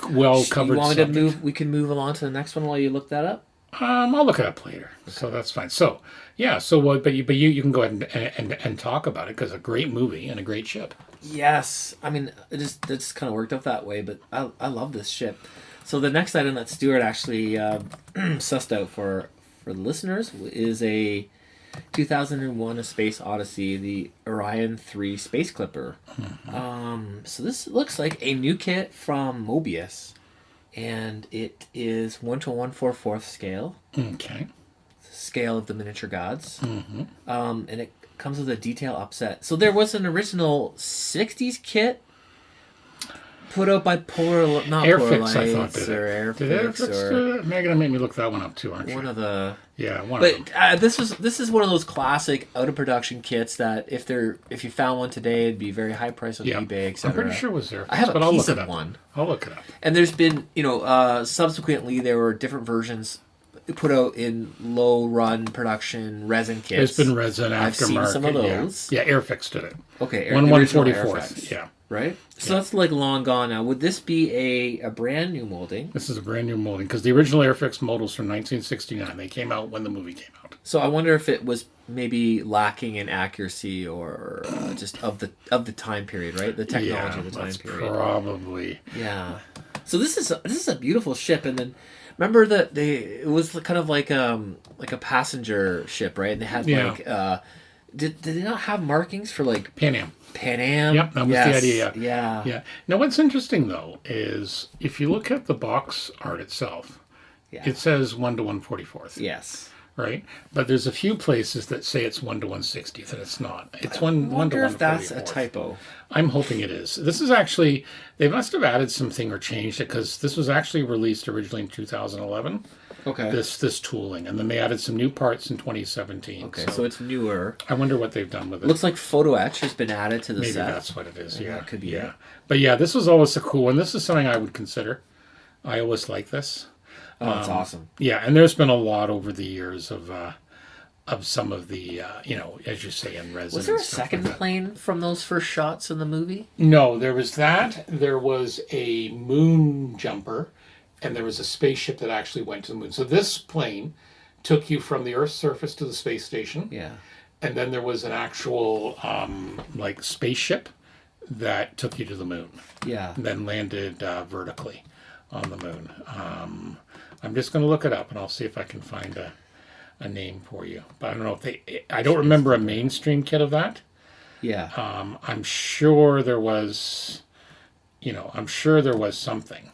well covered. You want me to move? We can move along to the next one while you look that up. I'll look it up later, so that's fine. So but you can go ahead and talk about it because a great movie and a great ship. Yes, I mean it just kind of worked out that way, but I love this ship. So the next item that Stuart actually sussed out for the listeners is a 2001: A Space Odyssey, the Orion 3 Space Clipper. Mm-hmm. So this looks like a new kit from Mobius. And it is 1:144 scale. Okay. Scale of the miniature gods. Mm-hmm. And it comes with a detail upset. So there was an original 60s kit put out by Airfix, I thought, did or Airfix. Did Airfix do it? You're gonna make me look that one up too, aren't you? One of the... Yeah, one but of them. This is one of those classic out of production kits that if you found one today, it'd be very high price on eBay, etc. I'm pretty sure it was Airfix. I have a piece of one. I'll look it up. And there's been, subsequently there were different versions put out in low run production resin kits. There's been resin aftermarket. I've seen some of those. Yeah, Airfix did it. Okay, 1/144th. Yeah. Right? So that's like long gone now. Would this be a brand new molding? This is a brand new molding because the original Airfix models from 1969. They came out when the movie came out. So I wonder if it was maybe lacking in accuracy or just of the time period, right? The technology of the time period. Probably. Yeah. So this is a beautiful ship, and then remember that it was kind of like a passenger ship, right? And they had did they not have markings for like Pan Am? Yep, that was the idea. Yeah. Now, what's interesting though is if you look at the box art itself, it says 1/144th. Yes. Right, but there's a few places that say it's 1/160th, and it's not. It's I wonder if that's a typo. I'm hoping it is. This is actually, they must have added something or changed it because this was actually released originally in 2011. Okay. This tooling, and then they added some new parts in 2017. Okay, so it's newer. I wonder what they've done with it. Looks like photo etch has been added to the set. Maybe that's what it is. Yeah, that could be it. But this was always a cool one. This is something I would consider. I always like this. Oh, that's awesome. Yeah, and there's been a lot over the years of some of the, as you say, in resin. Was there a second plane from those first shots in the movie? No, there was that. There was a moon jumper, and there was a spaceship that actually went to the moon. So this plane took you from the Earth's surface to the space station. Yeah. And then there was an actual, spaceship that took you to the moon. Yeah. And then landed vertically on the moon. I'm just going to look it up, and I'll see if I can find a name for you. But I don't know if I don't remember a mainstream kit of that. Yeah. I'm sure there was, something.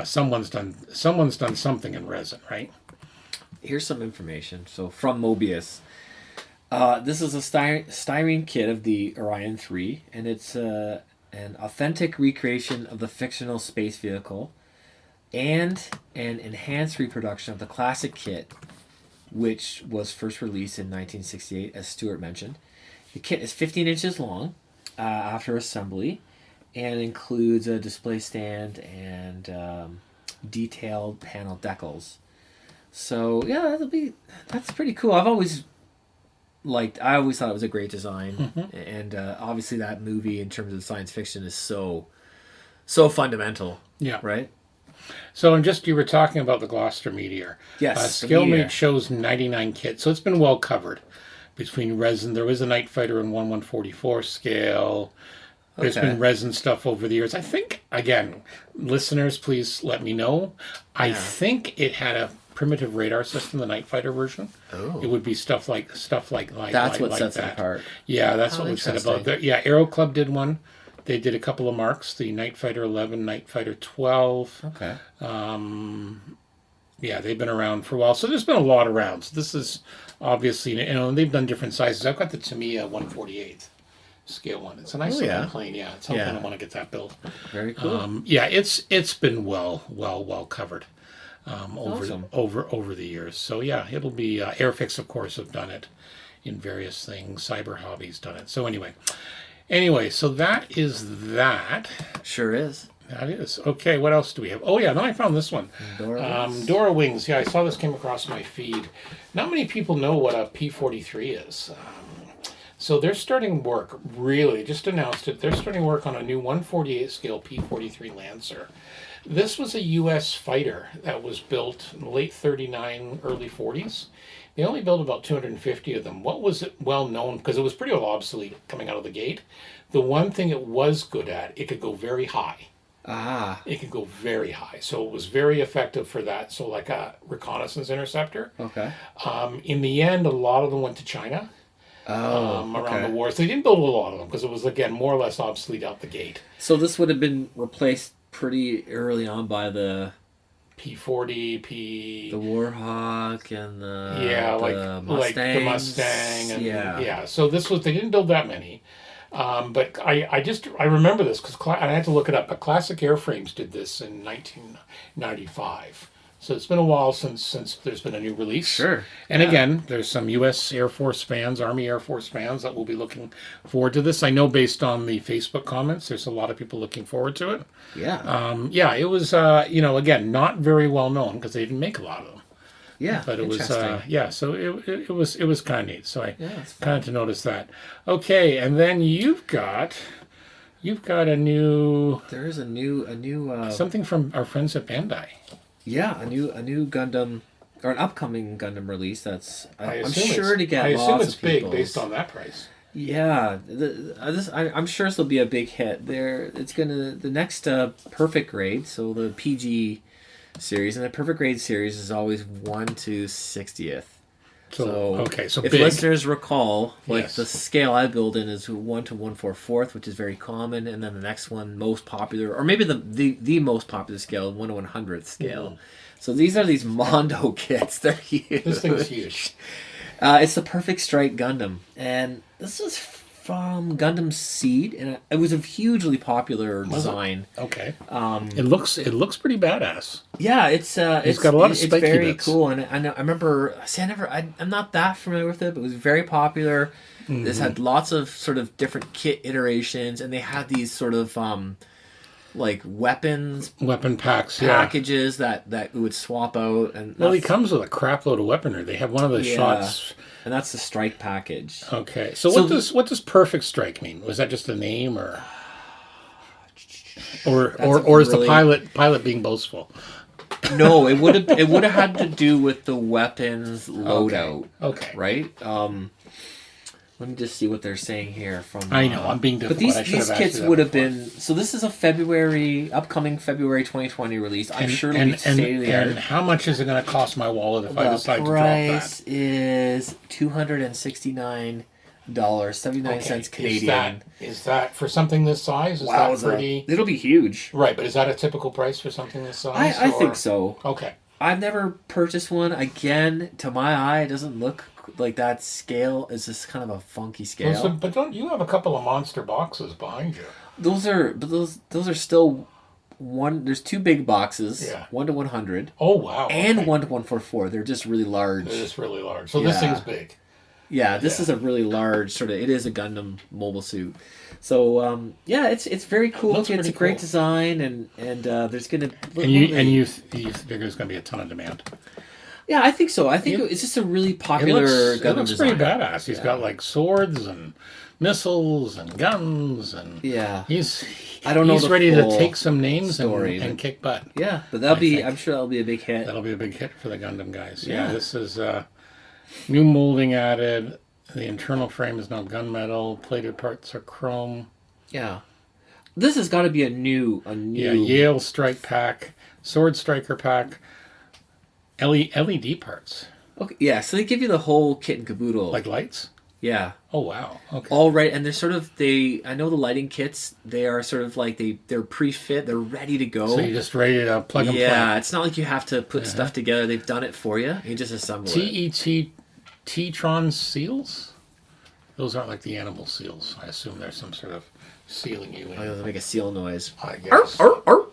Someone's done something in resin, right? Here's some information. So from Mobius. This is a styrene kit of the Orion 3, and it's an authentic recreation of the fictional space vehicle and an enhanced reproduction of the classic kit, which was first released in 1968, as Stuart mentioned. The kit is 15 inches long. after assembly, and includes a display stand and detailed panel decals. So yeah, that's pretty cool. I always thought it was a great design, and obviously that movie in terms of science fiction is so fundamental. Yeah. Right. So you were talking about the Gloucester Meteor. Yes. the Scale meteor. Made shows 99 kits, so it's been well covered between resin. There was a Night Fighter in 1/144 scale. There's Okay. been resin stuff over the years. I think, again, listeners, please let me know. I think it had a primitive radar system, the Night Fighter version. Oh. It would be stuff like That's what like sets it that. apart. Yeah, that's Oh, what we said about interesting. that. Yeah, Aero Club did one. They did a couple of marks, the Night Fighter 11, Night Fighter 12. Okay. Yeah, they've been around for a while. So there's been a lot of rounds. This is obviously, and they've done different sizes. I've got the Tamiya 1/48 scale one. It's a nice looking plane. Yeah, it's something Yeah. I want to get that built. Very cool. Yeah, it's been well covered Awesome. over the years. So yeah, it'll be Airfix, of course, have done it in various things. Cyber Hobby's done it. So anyway, so that is that. Sure is. That is okay. What else do we have? Oh yeah, then I found this one. Dora Wings. Yeah, I saw this came across my feed. Not many people know what a P-43 is. So they're starting work. Really, just announced it. They're starting work on a new 1/48 scale P-43 Lancer. This was a U.S. fighter that was built in the late 39, early 40s. They only built about 250 of them. What was it well known? Because it was pretty obsolete coming out of the gate. The one thing it was good at, it could go very high. Ah. It could go very high. So it was very effective for that. So like a reconnaissance interceptor. Okay. In the end, a lot of them went to China around okay. the war. So they didn't build a lot of them because it was, again, more or less obsolete out the gate. So this would have been replaced pretty early on by the P-40, Warhawk and yeah, the like the Mustangs. Mustang, and yeah. So they didn't build that many, but I remember this because I had to look it up. But Classic Airframes did this in 1995. So it's been a while since there's been a new release. Sure. And again, there's some U.S. Air Force fans, Army Air Force fans that will be looking forward to this. I know based on the Facebook comments, there's a lot of people looking forward to it. Yeah. Yeah, it was, again, not very well known because they didn't make a lot of them. Yeah. But it was, interesting. so it was kind of neat. So I that's kind of to notice that. Okay, and then you've got a new There is a new something from our friends at Bandai. yeah, a new Gundam or an upcoming Gundam release that's I'm assume sure to get I assume lots it's of big people's. based on that price. Yeah, I'm sure this will be a big hit. The next Perfect Grade, so the PG series, and the Perfect Grade series is always 1 to 60th. So okay, so if big. listeners recall, like Yes. the scale I build in is 1 to 1/4, which is very common, and then the next one most popular, or maybe the most popular scale, 1 to 100th scale. So these are these Mondo kits. They're huge. This thing's huge. It's the Perfect Strike Gundam, and this is from Gundam Seed, and it was a hugely popular design. Okay. It looks pretty badass. Yeah, it's got a lot of it's spiky very bits. cool, and I remember. See, I'm not that familiar with it, but it was very popular. This had lots of sort of different kit iterations, and they had these sort of like Weapon packs, packages that would swap out, and Well, he comes with a crap load of weaponry. They have one of the shots. and that's the strike package. Okay, so what does Perfect Strike mean? Was that just a name, or is the pilot being boastful? No, it would have had to do with the weapons loadout. Okay. Right? Let me just see what they're saying here from I know, I'm being But difficult. these kits would have been, so this is a upcoming February 2020 release. I'm sure it'll be state of the and art. how much is it going to cost my wallet if I The decide to drop that? price is $269.79 Canadian. Is that for something this size? Is that Wowza. pretty? It'll be huge. Right, but is that a typical price for something this size? I think so. Okay. I've never purchased one. Again, to my eye, it doesn't look like that scale is just kind of a funky scale. Well, but don't you have a couple of monster boxes behind you? Those are still one. There's two big boxes, Yeah. 1 to 100, Oh wow! and okay. 1 to 144. They're just really large. They're just really large. So this Yeah. thing's big. Yeah, this is a really large sort of. It is a Gundam mobile suit. So yeah, it's very cool. Looks It's pretty a great cool. design, and there's gonna. And you figure there's going to be a ton of demand. Yeah, I think so. I think it's just a really popular It Gundam looks design. pretty badass. He's got like swords and missiles and guns, and Yeah. he's I don't know he's the ready to full take some names story, and but- kick butt. Yeah, but that'll I be. think. I'm sure that'll be a big hit. That'll be a big hit for the Gundam guys. Yeah. Yeah, this is new molding added. The internal frame is now gunmetal. Plated parts are chrome. Yeah, this has got to be a new. Yeah, Yale Strike Pack, Sword Striker Pack, LED parts, Okay, yeah, so they give you the whole kit and caboodle. like lights. Yeah, Oh wow. Okay. all right, and they're sort of I know the lighting kits. They are sort of like they're pre-fit. They're ready to go. So you're just ready to plug and Yeah, it's not like you have to put stuff together. They've done it for you. You just assemble play. it. T-Tron seals? Those aren't like the animal seals. I assume there's some sort of sealing you in. Oh, they make a seal noise. I guess. Arr, arr.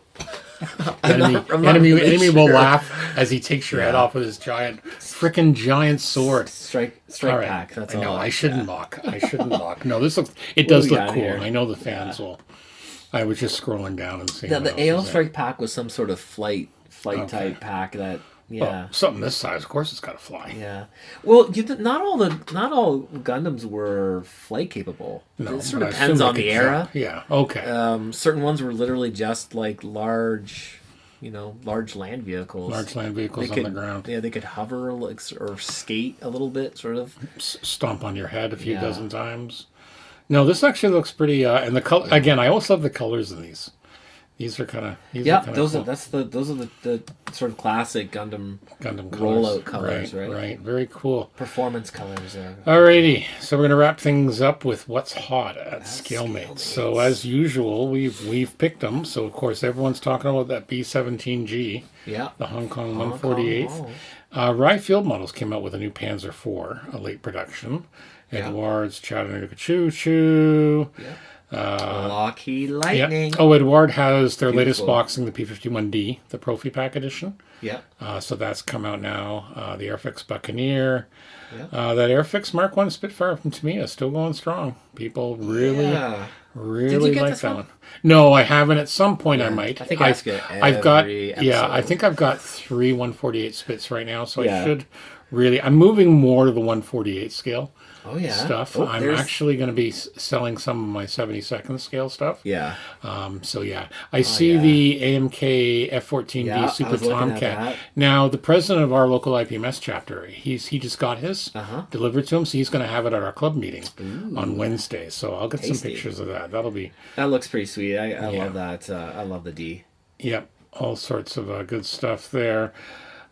Enemy, I'm not really enemy will sure. laugh as he takes your head off with his frickin' giant sword. Strike All right. pack. That's I know. all. I shouldn't mock. I shouldn't mock. No, this looks. It does do we look got cool. here? And I know the fans will. I was just scrolling down and seeing. The what else AL is there. strike pack was some sort of flight type pack that. Yeah. Well, something this size, of course, it's got to fly. Yeah. Well, not all Gundams were flight capable. No, it sort but of I depends assume on they the could era. jump. Yeah. Okay. Certain ones were literally just like large land vehicles. Large land vehicles They on could, the ground. Yeah, they could hover like, or skate a little bit, sort of. Stomp on your head a few Yeah. dozen times. No, this actually looks pretty. And the color again, I always love the colors in these. These are kind of. Yeah, those those are the sort of classic Gundam Gundam rollout colors, right? Right. Very cool. performance colors. Alrighty, so we're gonna wrap things up with what's hot at ScaleMates. So as usual, we've picked them. So of course everyone's talking about that B-17G, Yeah. the Hong Kong Hong 148th. Kong. Rye Field Models came out with a new Panzer IV, a late production. Yeah. Edwards, Chattanooga Choo Choo. Yeah. Lockheed Lightning. Oh, Edward has their latest Beautiful. boxing, the P-51D, the Profi Pack edition. Yeah. So that's come out now. The Airfix Buccaneer. Yeah. That Airfix Mark 1 Spitfire from Tamiya is still going strong. People really, Yeah. really get like this that one? one. No, I haven't. At some point, I might. I think I ask it I've got, every yeah, I episode. think I've got 3 148 Spits right now, so Yeah. I should really. I'm moving more to the 148 scale Oh yeah. stuff. Oh, I'm there's- actually going to be selling some of my 72nd scale stuff. Yeah. So yeah, I see yeah. the AMK F14D Yeah, I Super was looking at Tomcat. that. Now the president of our local IPMS chapter, he just got his delivered to him, so he's going to have it at our club meeting on Wednesday. So I'll get Tasty. some pictures of that. That'll be That looks pretty sweet. I love that. I love the D. yep, all sorts of good stuff there.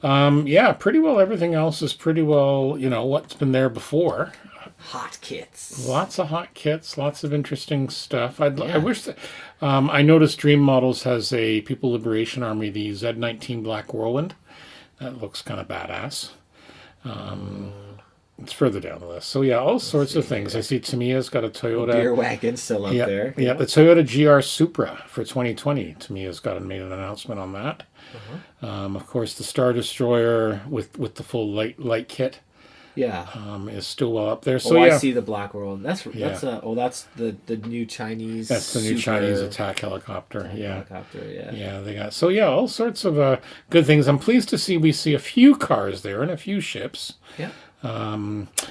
Yeah, pretty well. Everything else is pretty well. What's been there before. Hot kits. Lots of hot kits, lots of interesting stuff. I wish that I noticed Dream Models has a People Liberation Army, the Z19 Black Whirlwind. That looks kind of badass. It's further down the list. So yeah, all sorts of things. I see Tamiya's got a Toyota. Beer wagon still up there. Yeah, the Toyota GR Supra for 2020. Tamiya's made an announcement on that. Of course, the Star Destroyer with the full light kit. Yeah. Is still well up there. So I yeah, see the Black World. That's the new Chinese. that's the new super Chinese attack helicopter. Yeah. helicopter. Yeah. Yeah, they got all sorts of good things. I'm pleased to see we see a few cars there and a few ships. Yeah.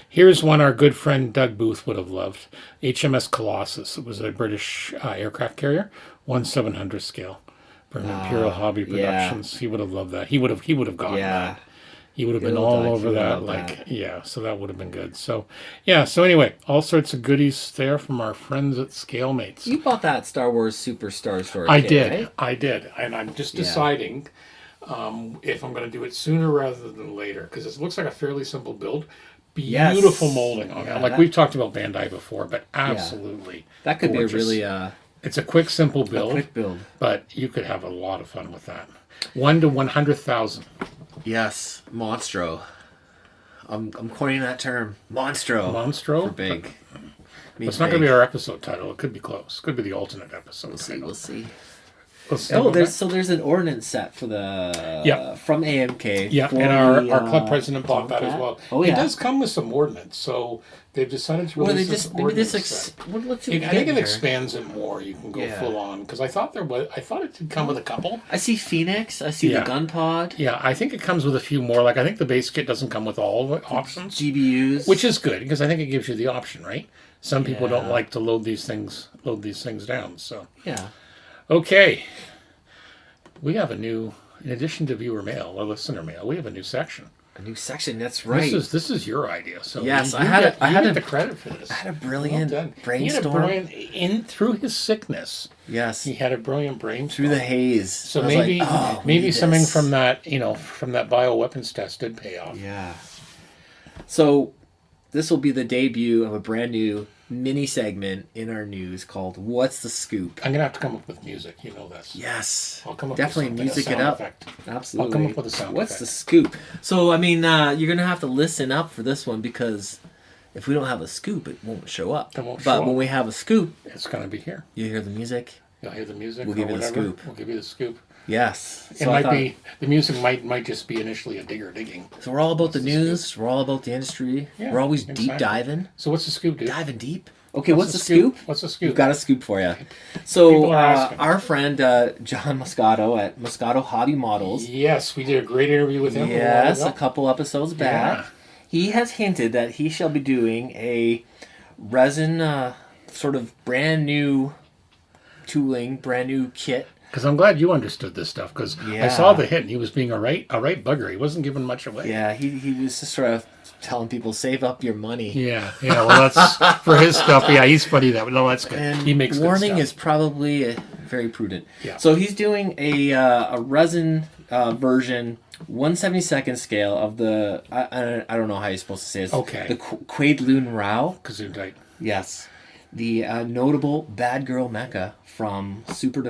Here's one our good friend Doug Booth would have loved. HMS Colossus. It was a British aircraft carrier, 1/700 scale from Imperial Hobby yeah. Productions. He would have loved that. He would have gotten Yeah. that. He would have Good been old all Doug, over he would that. love that. Yeah, so that would have been good. So, yeah, so anyway, all sorts of goodies there from our friends at ScaleMates. You bought that Star Wars Superstar Story. I kit, did. Right? I did. And I'm just deciding if I'm going to do it sooner rather than later because it looks like a fairly simple build. Beautiful molding on Yeah, it. Like we've talked about Bandai before, but absolutely. That could gorgeous. be a really It's a quick, simple build, quick build. but you could have a lot of fun with that. 1 to 100,000. Yes, Monstro. I'm coining that term, Monstro. Monstro? For big. It's not going to be our episode title. It could be close. Could be the alternate episode title. We'll see. there's an ordnance set for the Yeah. from AMK. Yeah, for and our the, club president bought that as Tomcat. well. Oh, It yeah. does come with some ordnance, so they've decided to Well, release they this just maybe ordnance this. set. What's I it think it here? expands it more. You can go Yeah. full on because I thought it did come with a couple. I see Phoenix. I see Yeah. the gun pod. Yeah, I think it comes with a few more. Like I think the base kit doesn't come with all the options, GBUs. which is good because I think it gives you the option, right? Some people don't Yeah. like to load these things down. So yeah. okay, we have in addition to viewer mail or listener mail, we have a new section. A new section. That's right. This is your idea. So Yes, you I had get a- the credit for this. I had a brilliant Well done. brainstorm. Through his sickness. Yes. He had a brilliant brainstorm. Through the haze. So I was maybe like, oh, we maybe need something this. from that bioweapons test did pay off. Yeah. So this will be the debut of a brand new mini segment in our news called "What's the Scoop?" I'm gonna have to come up with music. You know this. Yes. I'll come up Definitely with something, music a sound it up. effect. Absolutely. I'll come up with a sound What's the effect. scoop? So I mean, you're gonna have to listen up for this one because if we don't have a scoop, it won't show up. It won't but show when up. we have a scoop, It's gonna be here. you hear the music. You'll hear the music. We'll or give you the whatever. scoop. We'll give you the scoop. Yes. It might be the music might just be initially a digger digging. So we're all about the the news. We're all about the industry. Yeah, we're always deep exactly. diving. So what's the scoop, dude? Diving deep. Okay, what's the scoop? What's the scoop? We've got a scoop for you. So People are asking. our friend John Moscato at Moscato Hobby Models. Yes, we did a great interview with him. Yes, a a couple episodes back. Yeah. He has hinted that he shall be doing a resin sort of brand new tooling, brand new kit. Because I'm glad you understood this stuff. Because I Yeah. saw the hit, and he was being a right bugger. He wasn't giving much away. Yeah, he was just sort of telling people save up your money. Yeah. Well, that's for his stuff. Yeah, he's funny that. No, that's good. And He makes good warning stuff. is probably very prudent. Yeah. So he's doing a resin version 1/72nd scale of the I don't know how you're supposed to say it. Okay. The Quaidloon Rao. Gesundheit. Yes. The notable bad girl mecha from Super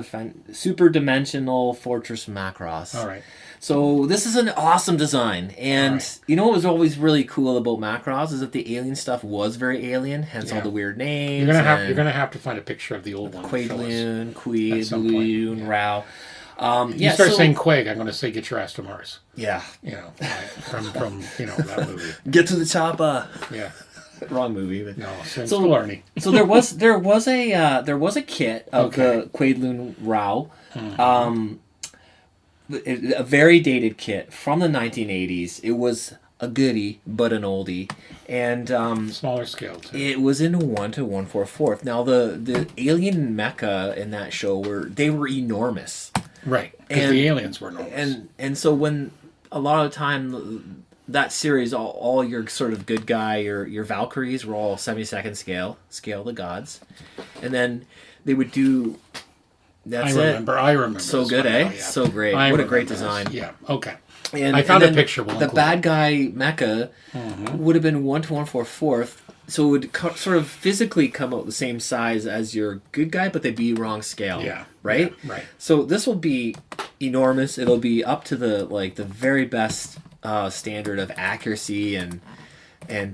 Dimensional Fortress Macross. All right. So this is an awesome design, and Alright. you know what was always really cool about Macross is that the alien stuff was very alien, hence all Yeah. the weird names. You're gonna and have to find a picture of the old one. to show us. Quaidloon, at some point, Quaidloon, yeah. Rao. You start saying Quag, I'm gonna say get your ass to Mars. yeah, You know, like, from that movie. get to the chopper. Yeah. Wrong movie, but No, since So- Killarney. so there was a kit of Okay. Mm-hmm. the Quaidloon Rao, a very dated kit from the 1980s. It was a goodie, but an oldie, and Smaller scale too. it was in 1 to 1/4. Now the alien mecha in that show were enormous, Right. Because and- the aliens were enormous. and so when a lot of time that series, all your sort of good guy, your Valkyries were all 72nd scale of the gods, and then they would do. That's I remember. So this good, one eh? now, yeah. So great. I What a great remember this. design. Yeah. Okay. And I found and a then picture. We'll the include bad it. guy mecha would have been 1 to 1/4, so it would sort of physically come out the same size as your good guy, but they'd be wrong scale. Yeah. Right. Yeah, right. So this will be enormous. It'll be up to the very best standard of accuracy and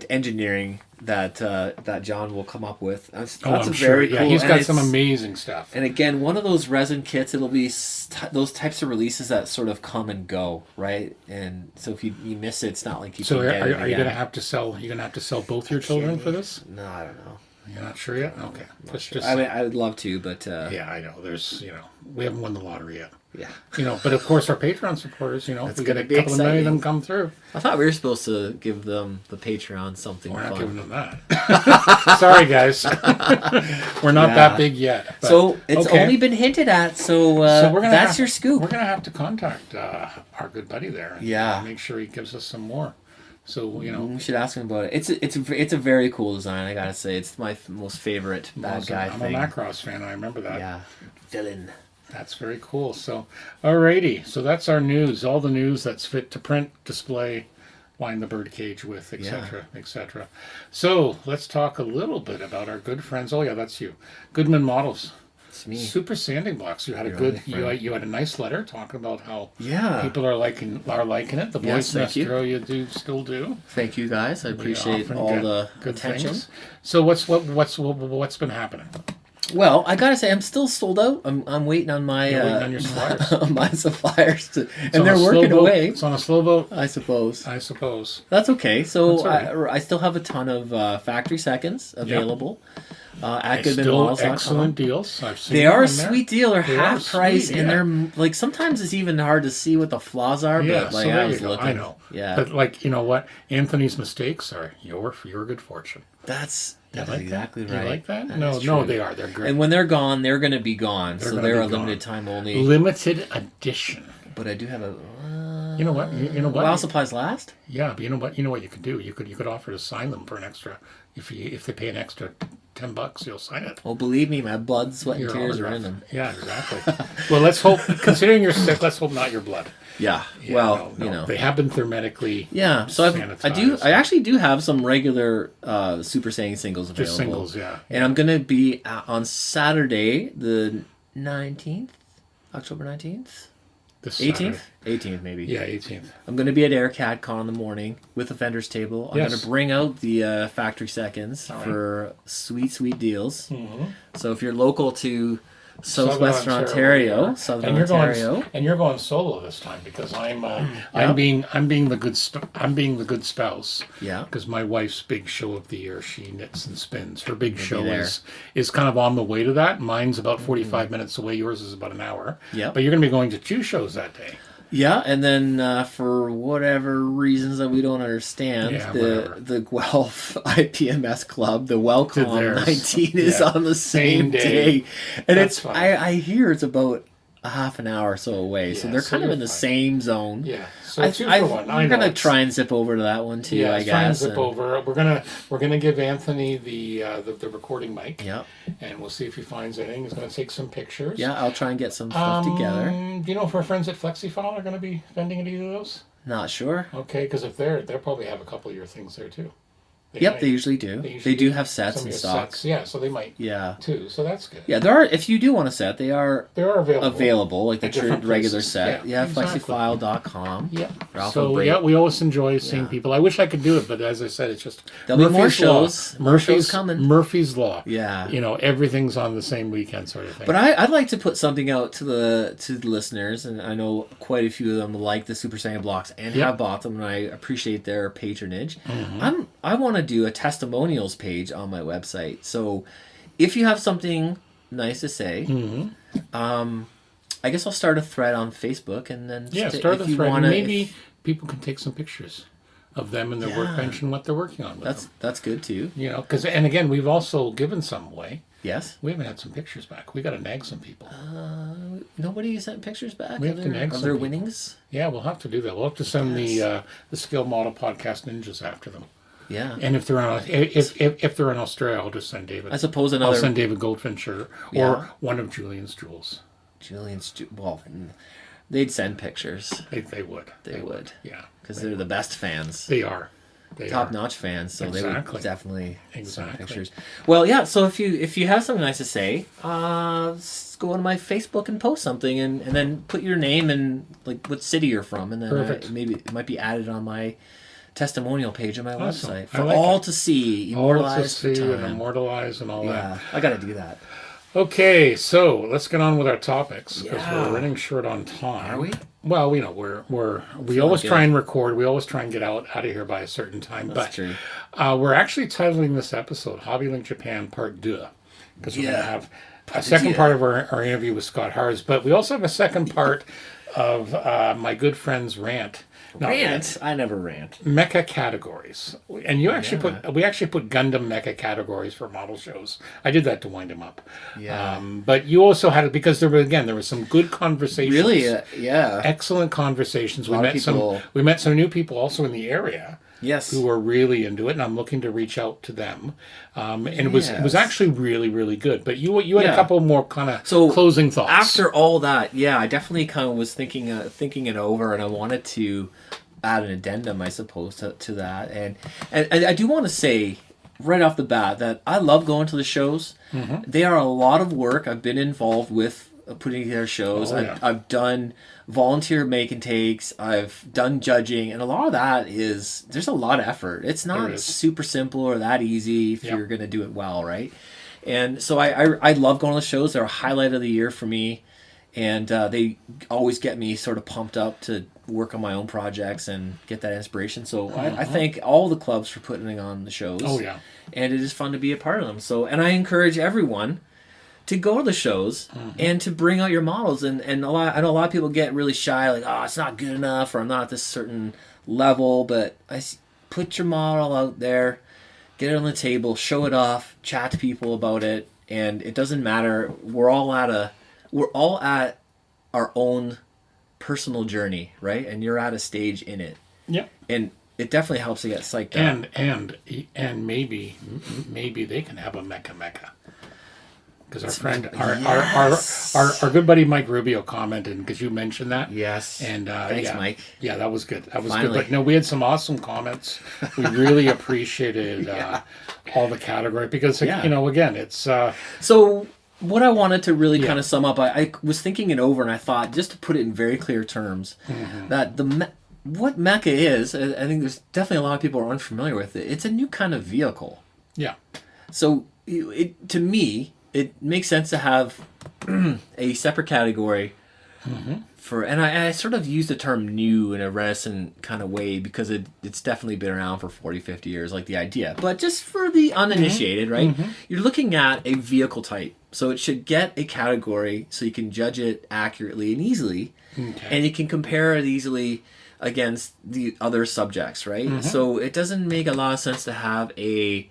engineering that John will come up with. That's Oh, a I'm very sure. cool. Yeah, he's and got some it's- amazing stuff. And again, one of those resin kits, it'll be those types of releases that sort of come and go, right? And so if you miss it, it's not like you So can get it are you again. gonna have to sell? You're gonna have to sell both your children for this? No, I don't know. You're not sure yet. Okay. Just I mean, I would love to, but yeah, I know. There's we haven't won the lottery yet. yeah. But of course our Patreon supporters, we get gonna a be couple of million of them exciting. come through. I thought we were supposed to give them the Patreon something We're not giving fun. them that. Sorry, guys. We're not Yeah. that big yet. But, So it's okay. only been hinted at. So, So we're gonna that's have- your We're scoop. gonna have to contact our good buddy there. And Yeah. make sure he gives us some more. So We should ask him about it. It's a very cool design. I gotta say, it's my most favorite bad guy I'm thing. a Macross fan. I remember that. Yeah, villain. That's very cool. So, alrighty. So that's our news. All the news that's fit to print, display, line the birdcage with, etc., etc. So let's talk a little bit about our good friends. Oh yeah, that's you, Goodman Models. It's me. Super Sanding Blocks. You had You're a good. right, friend. You had a nice letter talking about how Yeah. people are liking it. The Yes, boys in thank you. Australia still do. Thank you guys. I We appreciate often all get the good attention. things. So what's been happening? Well, I gotta say, I'm still sold out. I'm waiting on my You're waiting on your suppliers. on my suppliers to, It's and on they're a slow working boat. away. It's on a slow boat, I suppose I suppose. that's okay. So That's all right. I still have a ton of factory seconds available at It's still goodmanmodels.com. excellent deals. I've seen They them are a in there. sweet deal. They're They are half price, sweet, and yeah. they're like sometimes it's even hard to see what the flaws are. Yeah, but like so I there was you go. looking, I know. yeah, But like, you know what? Anthony's mistakes are your good fortune. that's You like exactly that? right. You like that? That No, is no, true. they are. They're great. And when they're gone, they're going to be gone. So gonna they're be a limited gone. time only. Limited edition. But I do have a. You know what? You know what? While supplies last. Yeah, but you know what? You know what you could do. You could offer to sign them for an extra. If they pay an extra $10, you'll sign it. Oh, believe me, my blood, sweat, and Your tears are autograph. in them. Yeah, exactly. Well, let's hope. Considering you're sick, let's hope not your blood. Yeah. Yeah, well, no, you know. they have been hermetically. Yeah. So sanitized. I actually do have some regular Super Saiyan singles available. Just singles, yeah. And I'm gonna be on Saturday, the 19th, October 19th, This 18th, Saturday. 18th maybe. Yeah, 18th. I'm gonna be at AirCAD Con in the morning with the vendors table. I'm Yes. gonna bring out the factory seconds All right. for sweet deals. Mm-hmm. So if you're local to Southwestern Ontario, yeah. Southern and you're Ontario. going and you're going solo this time because I'm Yeah. I'm being the good spouse. Yeah. Because my wife's big show of the year, she knits and spins. Her big show there. is kind of on the way to that. Mine's about 45 minutes away. Yours is about an hour. Yeah. But you're going to be going to 2 shows that day. Yeah, and then for whatever reasons that we don't understand, Yeah, the whatever. the Guelph IPMS Club, the Welcome theirs. 19 is Yeah. on the same Same day. day, and That's it's fine. I hear it's about a half an hour or so away, so Yeah, they're so kind of you're in the fine. same zone. Yeah. So 2 for 1. I I'm know gonna it's- try and zip over to that one too. Yeah, I try and guess. zip over. We're gonna give Anthony the recording mic. Yeah, And we'll see if he finds anything. He's going to take some pictures. yeah. I'll try and get some stuff together. Do you know if our friends at FlexiFile are going to be vending at either of those? Not sure. Okay, because if they'll probably have a couple of your things there too. Yep, might. they usually do. They usually do have sets Some in of your stock. sets. Yeah, so they might Yeah, too. So that's good. yeah. There are. If you do want a set, they are They are available. available, like the At different regular places. set. Yeah, Yeah, exactly. flexifile.com. Yeah. Ralph So and Bray. yeah, we always enjoy seeing Yeah. people. I wish I could do it, but as I said, it's just There'll be more Murphy's Law. shows. More shows coming. Murphy's Law. Yeah. You know, everything's on the same weekend, sort of thing. But I'd like to put something out to the listeners, and I know quite a few of them like the Super Saiyan blocks and Yep. have bought them, and I appreciate their patronage. Mm-hmm. I want to do a testimonials page on my website. So if you have something nice to say, I guess I'll start a thread on Facebook, and then yeah, just start if the you thread. wanna- And maybe if- people can take some pictures of them and their Yeah. workbench and what they're working on with them. that's good too. You know, because and again, we've also given some away. Yes. We haven't had some pictures back. We got to nag some people. Nobody sent pictures back We of have to their, nag of some their people. winnings. Yeah, we'll have to do that. We'll have to send the Skill Model Podcast Ninjas after them. Yeah. And if they're on if they're in Australia, I'll just send David. I suppose I'll another send David Goldfinch or Yeah. one of Julian's jewels. well, they'd send pictures. They would. They would. Yeah, Because they're the best fans. they are. They Top are. notch fans, so they Exactly. would definitely send Exactly. pictures. Well, yeah. So if you have something nice to say, go on my Facebook and post something, and then put your name and like what city you're from, and then Perfect. maybe it might be added on my testimonial page on my Awesome. website I for like all it. to see, All to immortalized for see and time. immortalize and all Yeah, that. I got to do that. Okay, so let's get on with our topics because Yeah. we're running short on time. Are we? Well, you know, we always good. try and record. We always try and get out of here by a certain time. That's true. We're actually titling this episode "Hobby Link Japan Part 2" because we're going to Yeah. have a second deux. part of our interview with Scott Hars, but we also have a second part of my good friend's rant. Not Rant? I never rant. mecha categories, and we actually put Gundam mecha categories for model shows. I did that to wind him up. Yeah. But you also had it because there were some good conversations. Really? Yeah. Excellent conversations. We lot of met people- we met some new people also in the area Yes. who were really into it, and I'm looking to reach out to them. And it was Yes. actually really, really good. But you had Yeah. a couple more kind of So, closing thoughts. After all that, yeah, I definitely kind of was thinking it over, and I wanted to add an addendum, I suppose, to that. And I do want to say right off the bat that I love going to the shows. Mm-hmm. They are a lot of work. I've been involved with putting together shows. Oh, yeah. I've done volunteer make and takes. I've done judging, and a lot of that there's a lot of effort. It's There not is. super simple or that easy if Yep. you're going to do it well, right? And so I love going to the shows. They're a highlight of the year for me. And they always get me sort of pumped up to work on my own projects and get that inspiration. So I thank all the clubs for putting on the shows. Oh, yeah. And it is fun to be a part of them. So, and I encourage everyone to go to the shows and to bring out your models. And I know a lot of people get really shy, like, oh, it's not good enough, or I'm not at this certain level. But put your model out there, get it on the table, show it off, chat to people about it, and it doesn't matter. We're all at our own personal journey, right? And you're at a stage in it. Yep. And it definitely helps to get psyched out. And maybe they can have a Mecca. Because our friend, Yes. our good buddy Mike Rubio commented, because you mentioned that. Yes. And Thanks, yeah, Mike. Yeah, that was good. That was Finally. good. But no, we had some awesome comments. We really appreciated all the category because Yeah. again, it's So what I wanted to really Yeah. kind of sum up, I was thinking it over, and I thought, just to put it in very clear terms, that what Mecca is, I think there's definitely a lot of people who are unfamiliar with it. It's a new kind of vehicle. yeah, So to me, it makes sense to have a separate category for, and I sort of use the term new in a reticent kind of way because it's definitely been around for 40, 50 years, like the idea. But just for the uninitiated, right? You're looking at a vehicle type. So it should get a category so you can judge it accurately and easily. Okay. And you can compare it easily against the other subjects, right? So it doesn't make a lot of sense to have a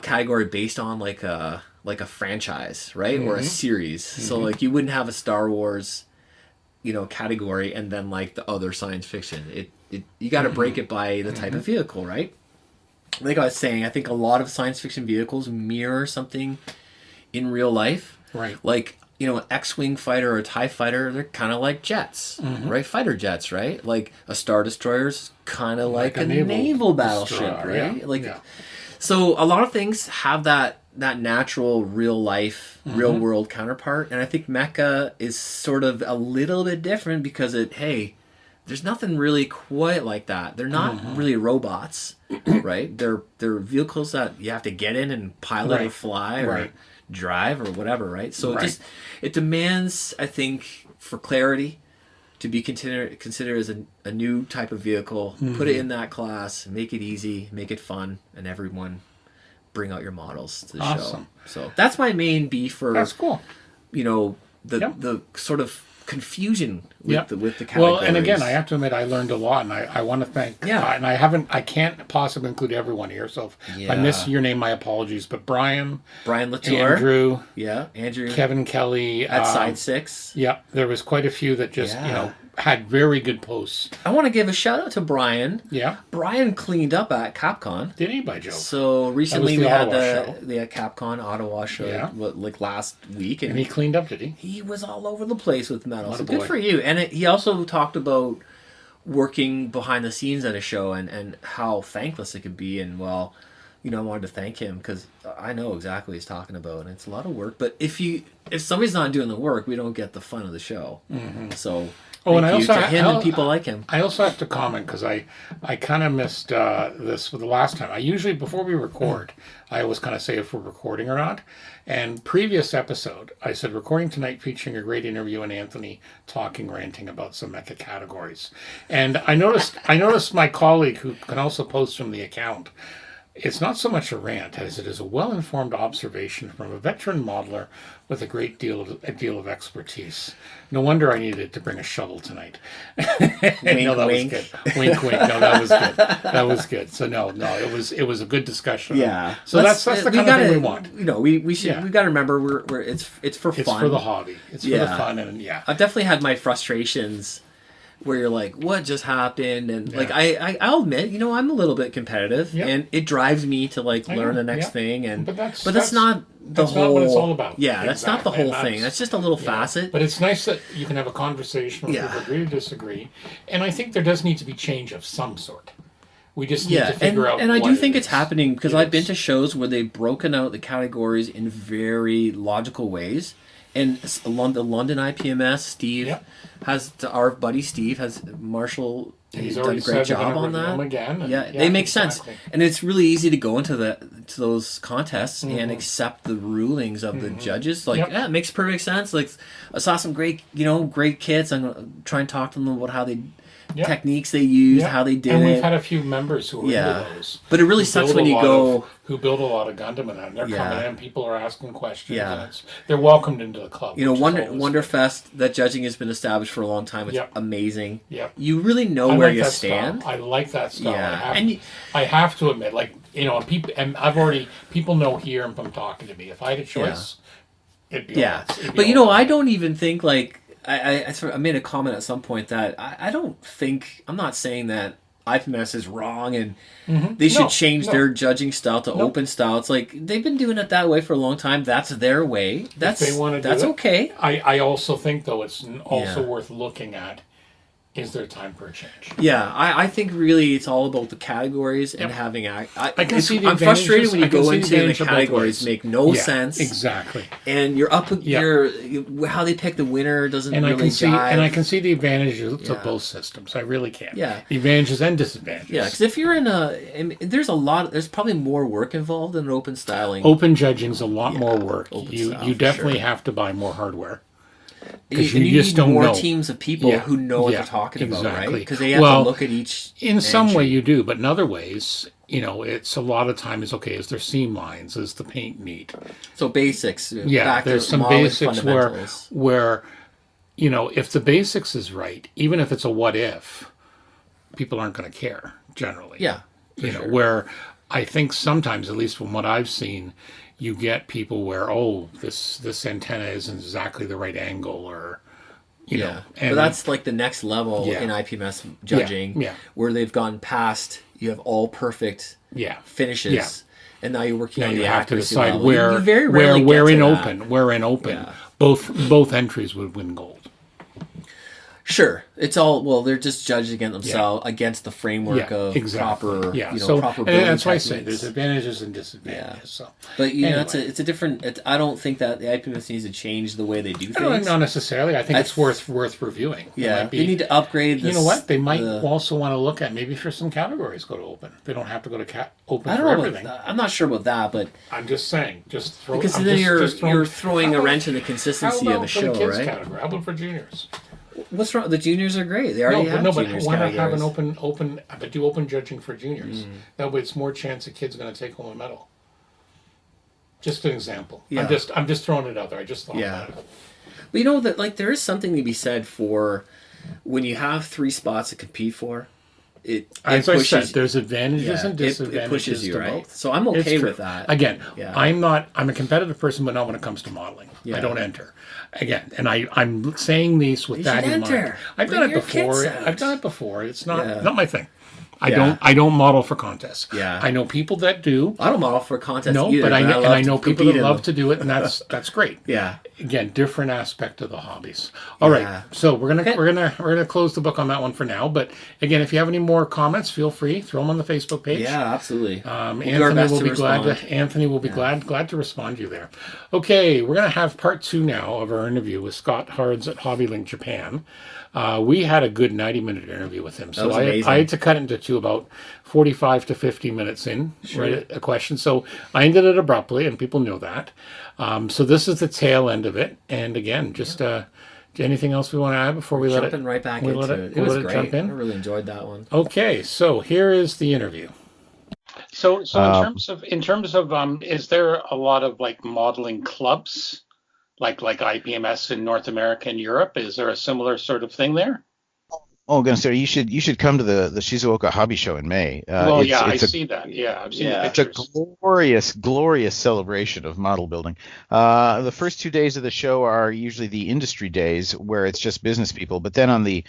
category based on like a franchise, right? Or a series. So like you wouldn't have a Star Wars, category and then like the other science fiction. You got to break it by the type of vehicle, right? Like I was saying, I think a lot of science fiction vehicles mirror something in real life. right. Like, an X-Wing fighter or a TIE fighter, they're kind of like jets, right? Fighter jets, right? Like a Star Destroyer's kind of like a naval battleship, destroyer, right? yeah. Like, Yeah. so a lot of things have that natural real life, real world counterpart. And I think Mecha is sort of a little bit different because there's nothing really quite like that. They're not really robots, right? They're vehicles that you have to get in and pilot or Right. fly or Right. drive or whatever, right? So Right. it demands, I think, for clarity to be considered as a new type of vehicle. Put it in that class, make it easy, make it fun, and everyone bring out your models to the Awesome. show. So that's my main beef for That's cool. the Yep. sort of confusion with Yep. with the categories. Well, and again, I have to admit, I learned a lot, and I want to thank. Yeah. And I can't possibly include everyone here, so if I miss Yeah. your name, my apologies. But Brian, Brian Latour, Andrew, Andrew Kevin Kelly, at Side 6. yeah, there was quite a few that just Yeah. had very good posts. I want to give a shout out to Brian. Yeah, Brian cleaned up at Capcom. did he by Joe? So recently the we had Ottawa show. the Capcom Ottawa show, Yeah. like last week, And he cleaned up, did he? he was all over the place with metal. What So a good boy. for you. And he also talked about working behind the scenes at a show and how thankless it could be. And I wanted to thank him because I know exactly what he's talking about, and it's a lot of work. But if somebody's not doing the work, we don't get the fun of the show. So Oh, and thank I you also to him and people like him. I also have to comment because I kind of missed this for the last time. I usually, before we record, I always kind of say if we're recording or not. And previous episode, I said recording tonight featuring a great interview and Anthony ranting about some mecha categories. And I noticed my colleague who can also post from the account. It's not so much a rant as it is a well-informed observation from a veteran modeler with a deal of expertise. No wonder I needed to bring a shovel tonight. No, that wink. was good. Wink, wink. No, that was good. That was good. So no, it was a good discussion. Yeah. So that's the kind of thing we want. We should. Yeah. We got to remember it's for It's fun. for the hobby. It's for the fun, and yeah. I've definitely had my frustrations where you're like, what just happened? And like, Yeah. I'll admit, I'm a little bit competitive, Yeah. and it drives me to like I learn know, the next yeah. thing. And But that's not the that's whole. not what it's all about. Yeah, that's not the Exactly, whole and thing. That's just a little facet. But it's nice that you can have a conversation where Yeah. people agree or disagree. And I think there does need to be change of some sort. We just need to and figure out I what do it think it's is. happening because It I've been is. to shows where they've broken out the categories in very logical ways. And the London IPMS, Steve Yep. our buddy Steve has Marshall He's done a already great said job on them that. again. Yeah, they make exactly. sense, and it's really easy to go into those contests Mm-hmm. and accept the rulings of the judges. Like, Yep. yeah, it makes perfect sense. Like, I saw some great, great kids. I'm gonna try and talk to them about how they Yep. techniques they used, Yeah. how they did and it. we've had a few members who are Yeah. into those. But it really who sucks build when a you lot go. of- who build a lot of Gundam, and they're Yeah. coming in. People are asking questions. Yeah. And they're welcomed into the club. which is always good. Wonderfest, that judging has been established for a long time. It's Yep. amazing. Yep. You really know I where like you that stand. style. I like that style. Yeah. I have to admit, like, people, and people know here and from talking to me. If I had a choice, it'd be Yeah, Lawrence. It'd be but Lawrence. I don't even think like I made a comment at some point that I don't think I'm not saying that IPMS is wrong and they should No, change no. their judging style to open style. It's like they've been doing it that way for a long time. That's their way. That's they wanna do that's it. okay. I also think, though, it's also Yeah. worth looking at. Is there time for a change? Yeah, I think really it's all about the categories and Yep. having I can it's- see the I'm frustrated advantages- when you I can go see the into the advantage of both categories ways. make no Yeah, sense Exactly. and you're up Yeah. how they pick the winner doesn't And really I can see, jive. and I can see the advantages Yeah. of both systems. I really can. Yeah. The advantages and disadvantages. Yeah, because if you're there's probably more work involved in open styling. Open judging's a lot more work. open You style, you for definitely sure. have to buy more hardware. And 'cause you just need don't more know. teams of people Yeah, who know what yeah, they're talking about, right? exactly. Because they have Well, to look at each. In some way entry. you do, but in other ways, it's a lot of times, okay, is there seam lines? Is the paint neat? So basics. Yeah, back there's to some modeling basics where fundamentals. if the basics is right, even if it's a what if, people aren't going to care generally. Yeah. for sure. Where I think sometimes, at least from what I've seen, you get people where, this antenna isn't exactly the right angle, or you know, but that's like the next level Yeah. in IPMS judging, yeah. where they've gone past. You have all perfect yeah. finishes, Yeah. and now you're working Now on you the have to accuracy decide level. where You very where rarely where get in to that. open where in open Yeah. both entries would win gold. Sure, it's all they're just judged against the framework of proper, proper and building that's why I say techniques. there's advantages and disadvantages. Yeah. So, But anyway. it's a different. I don't think that the IPMS needs to change the way they do things. not necessarily. I think it's worth reviewing. It Yeah, might be- they need to upgrade. You know what? They might also want to look at maybe for some categories go to open. They don't have to go to open I for don't know. everything. I'm not sure about that, but I'm just saying, just throw. because I'm then just you're throwing How a about- wrench in the How consistency about of the for show, the kids right? category? How about for juniors? What's wrong? The juniors are great. They already have but juniors why not have categories. an open? But do open judging for juniors. That way, it's more chance a kid's going to take home a medal. Just an example. Yeah. I'm just throwing it out there. I just thought Yeah. about it. But you know that there is something to be said for when you have 3 spots to compete for. It As I said, pushes there's advantages and it disadvantages pushes you, to right? both. So I'm It's okay true. with that. Again, Yeah. I'm a competitive person, but not when it comes to modeling. Yeah. I don't enter. Again, and I'm saying these with You that should in mind. enter. I've Bring done it your before. kits out. I've done it before. It's not Yeah. not my thing. Yeah. I don't model for contests. Yeah. I know people that do. I don't model for contests No, either. but I love know to people compete that in love them. to do it, and that's great. Yeah. Again, different aspect of the hobbies. All right, Yeah. so we're gonna close the book on that one for now. But again, if you have any more comments, feel free, throw them on the Facebook page. Yeah, absolutely. Anthony best will to be glad to. respond. Anthony will be glad to respond to you there. Okay, we're gonna have part 2 now of our interview with Scott Hards at HobbyLink Japan. We had a good 90-minute interview with him, so was I amazing. had to cut it into about 45 to 50 minutes in right, a question. So I ended it abruptly, and people know that. So this is the tail end of it. And again, just anything else we want to add before we let it? Jumping right back we into let it. It was let great. jump in? I really enjoyed that one. Okay, so here is the interview. So in terms of is there a lot of like modeling clubs, like IPMS in North America and Europe? Is there a similar sort of thing there? Oh, gonna say you should come to the Shizuoka Hobby Show in May. I see that. Yeah, I've seen the It's a pictures. glorious celebration of model building. The first 2 days of the show are usually the industry days where it's just business people. But then on the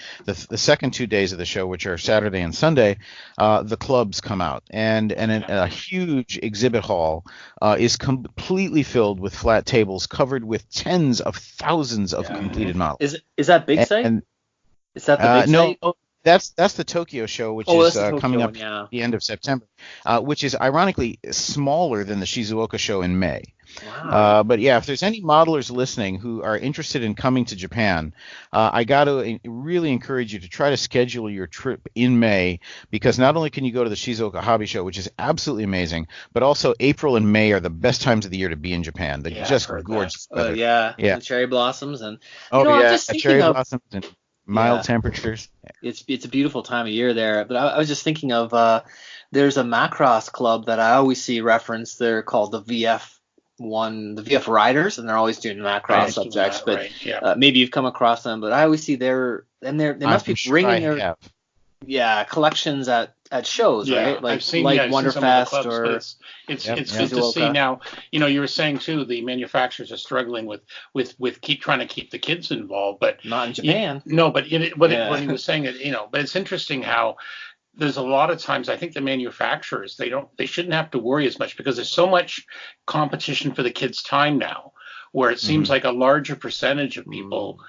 second 2 days of the show, which are Saturday and Sunday, the clubs come out. And a huge exhibit hall is completely filled with flat tables covered with tens of thousands of completed models. Is that big site? And Is that the big no, site? that's the Tokyo show, which Oh, is that's the coming Tokyo up one, yeah. the end of September, which is ironically smaller than the Shizuoka show in May. Wow. But yeah, if there's any modelers listening who are interested in coming to Japan, I got to really encourage you to try to schedule your trip in May, because not only can you go to the Shizuoka Hobby Show, which is absolutely amazing, but also April and May are the best times of the year to be in Japan. They're Yeah, just I've heard gorgeous weather. Yeah, Yeah. the cherry blossoms, and Oh I'm yeah, just cherry thinking of blossoms and mild yeah, temperatures. it's a beautiful time of year there. But I was just thinking of there's a Macross club that I always see referenced. They're called the the VF Riders, and they're always doing I Macross was doing subjects. that, But right? Yeah. maybe you've come across them. But I always see they must I'm be sure I bringing their have. collections at shows, Yeah, right? I've seen Like I've seen some of the Wonderfest clubs, but or it's Yep, it's yep. good to see Shizuoka. now. You were saying too, the manufacturers are struggling with keep trying to keep the kids involved, but Not in Japan. no, but Yeah. when he was saying it, but it's interesting how there's a lot of times I think the manufacturers they shouldn't have to worry as much because there's so much competition for the kids' time now, where it seems Mhm. like a larger percentage of people,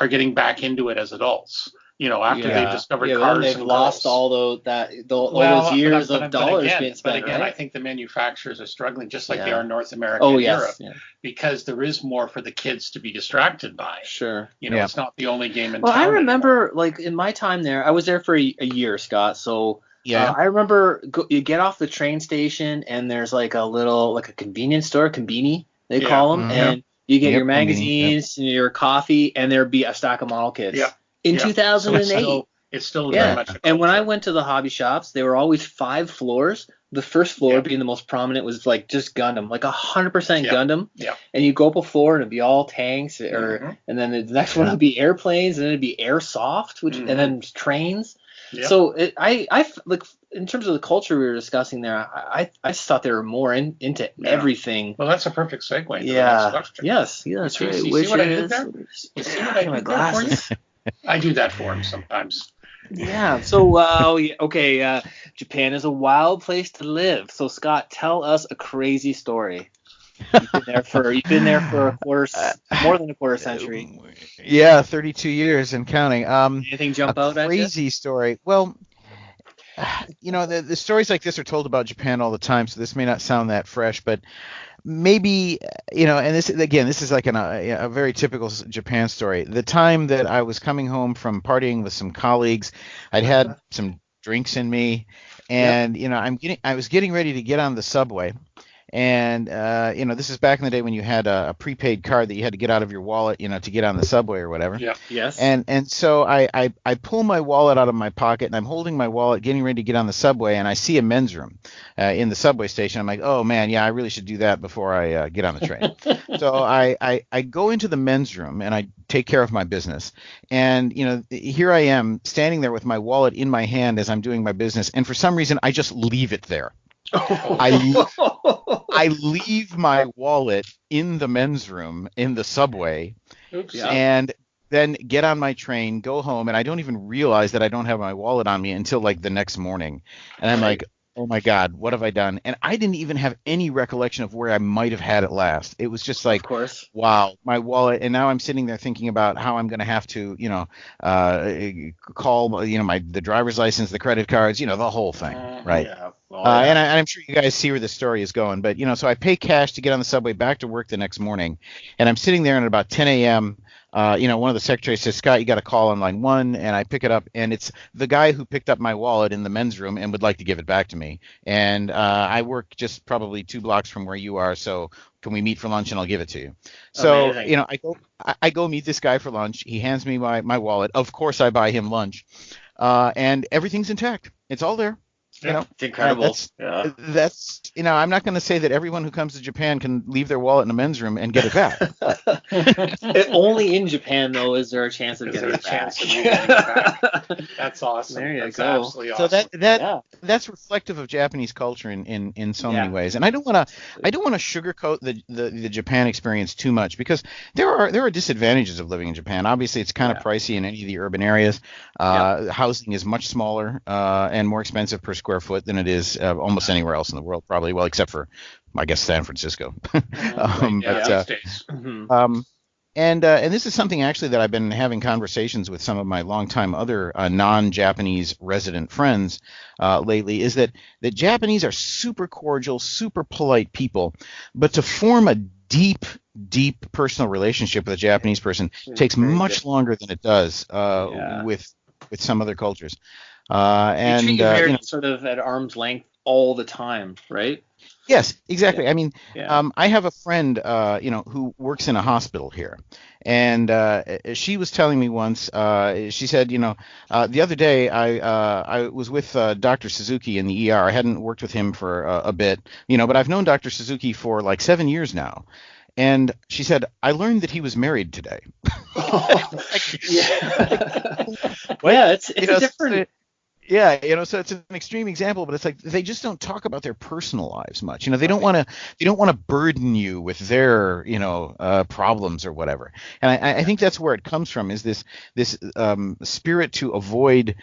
are getting back into it as adults. After they've discovered But then cars they've and lost girls. all those years of but dollars again, being spent, I right? think the manufacturers are struggling just like they Yeah. are in North America Oh and Europe yes, yeah, because there is more for the kids to be distracted by. sure. Yeah. It's not the only game in Well, town I anymore. remember, like in my time there, I was there for a year, Scott. So Yeah. I remember you get off the train station and there's like a convenience store, conveni they Yeah. call them, Mhm. and you get Yep, your conveni, yep. magazines, and your coffee, and there'd be a stack of model kits. Yeah. In Yeah. So 2008. it's still Yeah, very much a and when I culture. went to the hobby shops, there were always 5 floors. The first floor Yeah. being the most prominent was like just Gundam, like 100% Yeah. Gundam. Yeah. And you go up a floor and it'd be all tanks, Mhm. and then the next one would be airplanes, and then it'd be airsoft, Mhm. and then trains. Yeah. So like in terms of the culture we were discussing there, I just thought they were more into Yeah. everything. Well, that's a perfect segue into the next Yeah. question. Yes. Yeah. That's You right. see Which what I did is there? You see what I my did there for you? glasses. I do that for him sometimes. Yeah. So, okay. Japan is a wild place to live. So, Scott, tell us a crazy story. You've been there for more than a quarter century. Yeah, 32 years and counting. Anything jump out at you? Crazy story. Well, the stories like this are told about Japan all the time, so this may not sound that fresh, but maybe, and this is like a very typical Japan story. The time that I was coming home from partying with some colleagues, I'd had some drinks in me, and I was getting ready to get on the subway. And this is back in the day when you had a prepaid card that you had to get out of your wallet, to get on the subway or whatever. Yeah. Yes. And so I pull my wallet out of my pocket, and I'm holding my wallet, getting ready to get on the subway, and I see a men's room in the subway station. I'm like, oh man, yeah, I really should do that before I get on the train. So I go into the men's room and I take care of my business. And here I am standing there with my wallet in my hand as I'm doing my business, and for some reason I just leave it there. I leave my wallet in the men's room in the subway. Oops. Yeah. And then get on my train, go home, and I don't even realize that I don't have my wallet on me until like the next morning. And I'm like, oh my God, what have I done? And I didn't even have any recollection of where I might have had it last. It was just like, of course. wow, my wallet. And now I'm sitting there thinking about how I'm going to have to, call, the driver's license, the credit cards, the whole thing, right? Yeah. And I'm sure you guys see where the story is going, but so I pay cash to get on the subway back to work the next morning, and I'm sitting there, and at about 10 a.m., one of the secretaries says, Scott, you got a call on line 1, and I pick it up, and it's the guy who picked up my wallet in the men's room and would like to give it back to me. And I work just probably 2 blocks from where you are, so can we meet for lunch and I'll give it to you? So, Amazing. I go meet this guy for lunch. He hands me my wallet. Of course, I buy him lunch, and everything's intact. It's all there. It's incredible. That's I'm not going to say that everyone who comes to Japan can leave their wallet in a men's room and get it back. Only in Japan, though, is there a chance of getting it back. That's awesome. There you That's go. absolutely awesome. So that's reflective of Japanese culture in so many ways. And I don't want to sugarcoat the Japan experience too much, because there are disadvantages of living in Japan. Obviously, it's kind of pricey in any of the urban areas. Housing is much smaller and more expensive per square foot than it is almost anywhere else in the world, probably. Well, except for, I guess, San Francisco. These days. And this is something actually that I've been having conversations with some of my longtime other non-Japanese resident friends lately, is that Japanese are super cordial, super polite people, but to form a deep personal relationship with a Japanese person takes very much longer than it does Yeah. with some other cultures. They And treat you very sort of at arm's length all the time, right? Yes, exactly. Yeah. I mean, Yeah. I have a friend, who works in a hospital here, and she was telling me once. She said, the other day I was with Dr. Suzuki in the ER. I hadn't worked with him for a bit, but I've known Dr. Suzuki for like 7 years now. And she said, I learned that he was married today. Yeah. Well, yeah, it's You a know, different. Yeah, so it's an extreme example, but it's like they just don't talk about their personal lives much. They don't Right. want to burden you with their problems or whatever. And I think that's where it comes from, is this spirit to avoid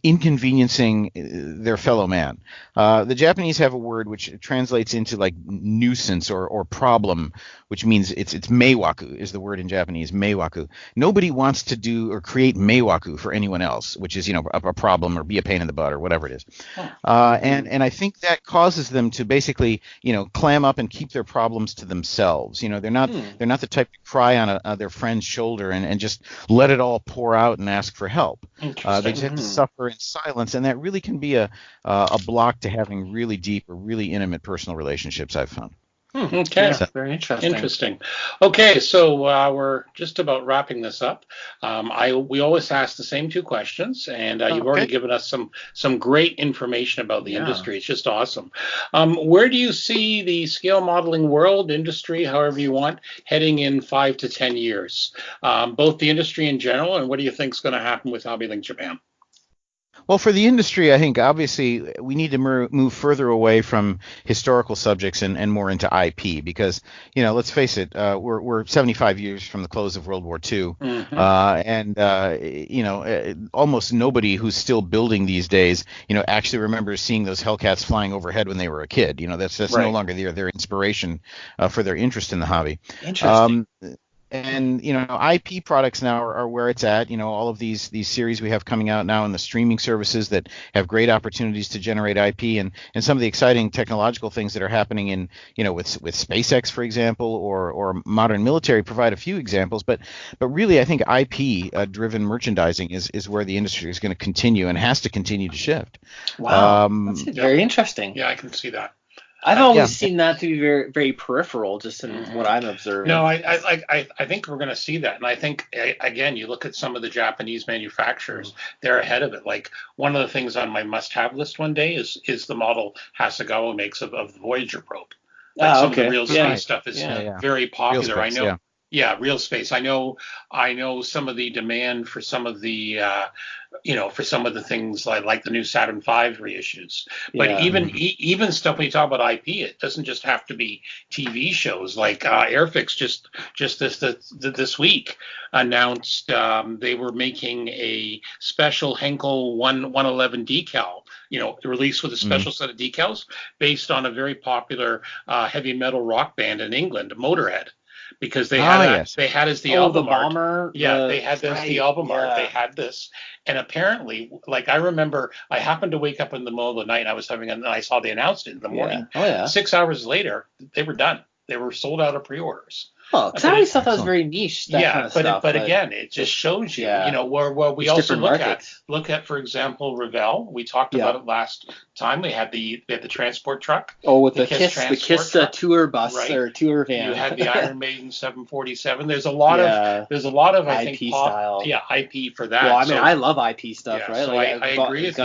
inconveniencing their fellow man. The Japanese have a word which translates into like nuisance or problem, which means it's meiwaku is the word in Japanese, meiwaku. Nobody wants to do or create meiwaku for anyone else, which is a problem or be a pain in the butt or whatever it is. And I think that causes them to basically clam up and keep their problems to themselves. They're not the type to cry on their friend's shoulder and just let it all pour out and ask for help. They Interesting. just have to suffer in silence, and that really can be a block to having really deep or really intimate personal relationships, I've found. Okay. Yeah, very interesting. Interesting. Okay, so we're just about wrapping this up. We always ask the same two questions, and you've already given us some great information about the industry. It's just awesome. Where do you see the scale modeling world, industry, however you want, heading in 5 to 10 years? Both the industry in general, and what do you think is going to happen with HobbyLink Japan? Well, for the industry, I think obviously we need to move further away from historical subjects and more into IP, because let's face it, we're 75 years from the close of World War II, and almost nobody who's still building these days actually remembers seeing those Hellcats flying overhead when they were a kid. That's Right. no longer their inspiration for their interest in the hobby. Interesting. And IP products now are where it's at. All of these series we have coming out now in the streaming services that have great opportunities to generate IP, and some of the exciting technological things that are happening in with SpaceX, for example, or modern military provide a few examples. But really, I think IP driven merchandising is where the industry is going to continue and has to continue to shift. Wow, that's very interesting. Yeah, I can see that. I've always seen that to be very, very peripheral, just in what I'm observing. No, I think we're going to see that, and I think again, you look at some of the Japanese manufacturers; they're ahead of it. Like one of the things on my must-have list one day is the model Hasegawa makes of the Voyager probe. Like some of the real space stuff is very popular. Real space, I know. Yeah, real space. I know some of the demand for some of the for some of the things like the new Saturn V reissues. But even stuff when you talk about IP, it doesn't just have to be TV shows. Like Airfix just this week announced they were making a special Henkel 111 decal, released with a special set of decals based on a very popular heavy metal rock band in England, Motorhead. Because they had they had as the album the bomber art. Yeah, they had this the album art. They had this, and apparently, like I remember, I happened to wake up in the middle of the night, and I was and I saw they announced it in the morning. Oh yeah. 6 hours later, they were done. They were sold out of pre-orders. Oh, because I always thought that was very niche. But again, it just shows you, where we it's also look at, for example, Revell. We talked about it last time. We had the transport truck. Oh, with the Kiss tour bus or tour van. You had the Iron Maiden 747. There's a lot of I IP think style. IP for that. Well, I mean, I love IP stuff, right? So I agree with you.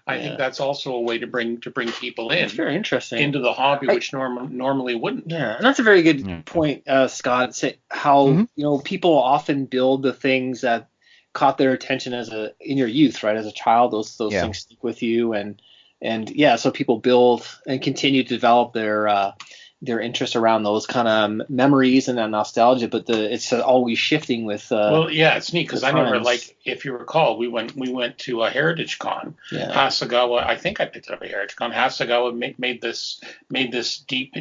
I think that's also a way to bring people in. It's very interesting into the hobby, which normally wouldn't. Yeah, and that's a very good point, Scott. Say how people often build the things that caught their attention in your youth, right? As a child, those things stick with you, and so people build and continue to develop their their interest around those kind of memories and that nostalgia, but it's always shifting with. Well, yeah, it's neat because the I never times. like, if you recall, we went to a Heritage Con. Yeah. Hasegawa, I think I picked it up at Heritage Con. Hasegawa made this deep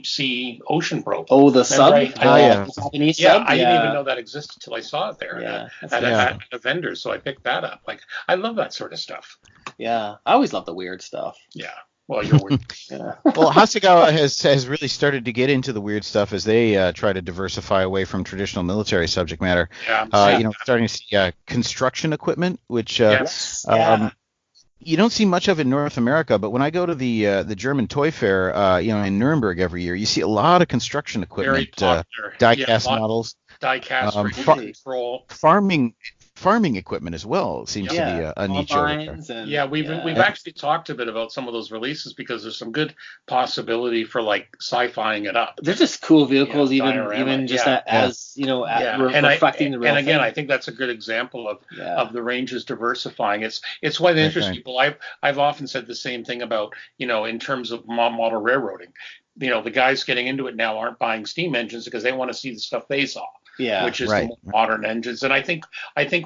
sea ocean probe. Oh, the sub. Right? The Japanese Yeah, sub. I didn't even know that existed till I saw it there Yeah, at a vendor. So I picked that up. Like, I love that sort of stuff. Yeah, I always love the weird stuff. Yeah. Well, you're weird. Yeah. Well, Hasegawa has really started to get into the weird stuff as they try to diversify away from traditional military subject matter. Yeah. Starting to see construction equipment, which Yes. you don't see much of in North America. But when I go to the German Toy Fair, in Nuremberg every year, you see a lot of construction Very equipment, popular. die-cast models, Die-cast, control. farming equipment as well seems to be a niche over there. Yeah, we've actually talked a bit about some of those releases because there's some good possibility for like sci-fiing it up. They're just cool vehicles, diorama. even just as reflecting the real And again, thing. I think that's a good example of the ranges diversifying. It's what interests people. I've often said the same thing about, in terms of model railroading. The guys getting into it now aren't buying steam engines because they want to see the stuff they saw. Yeah, which is the more modern engines. And I think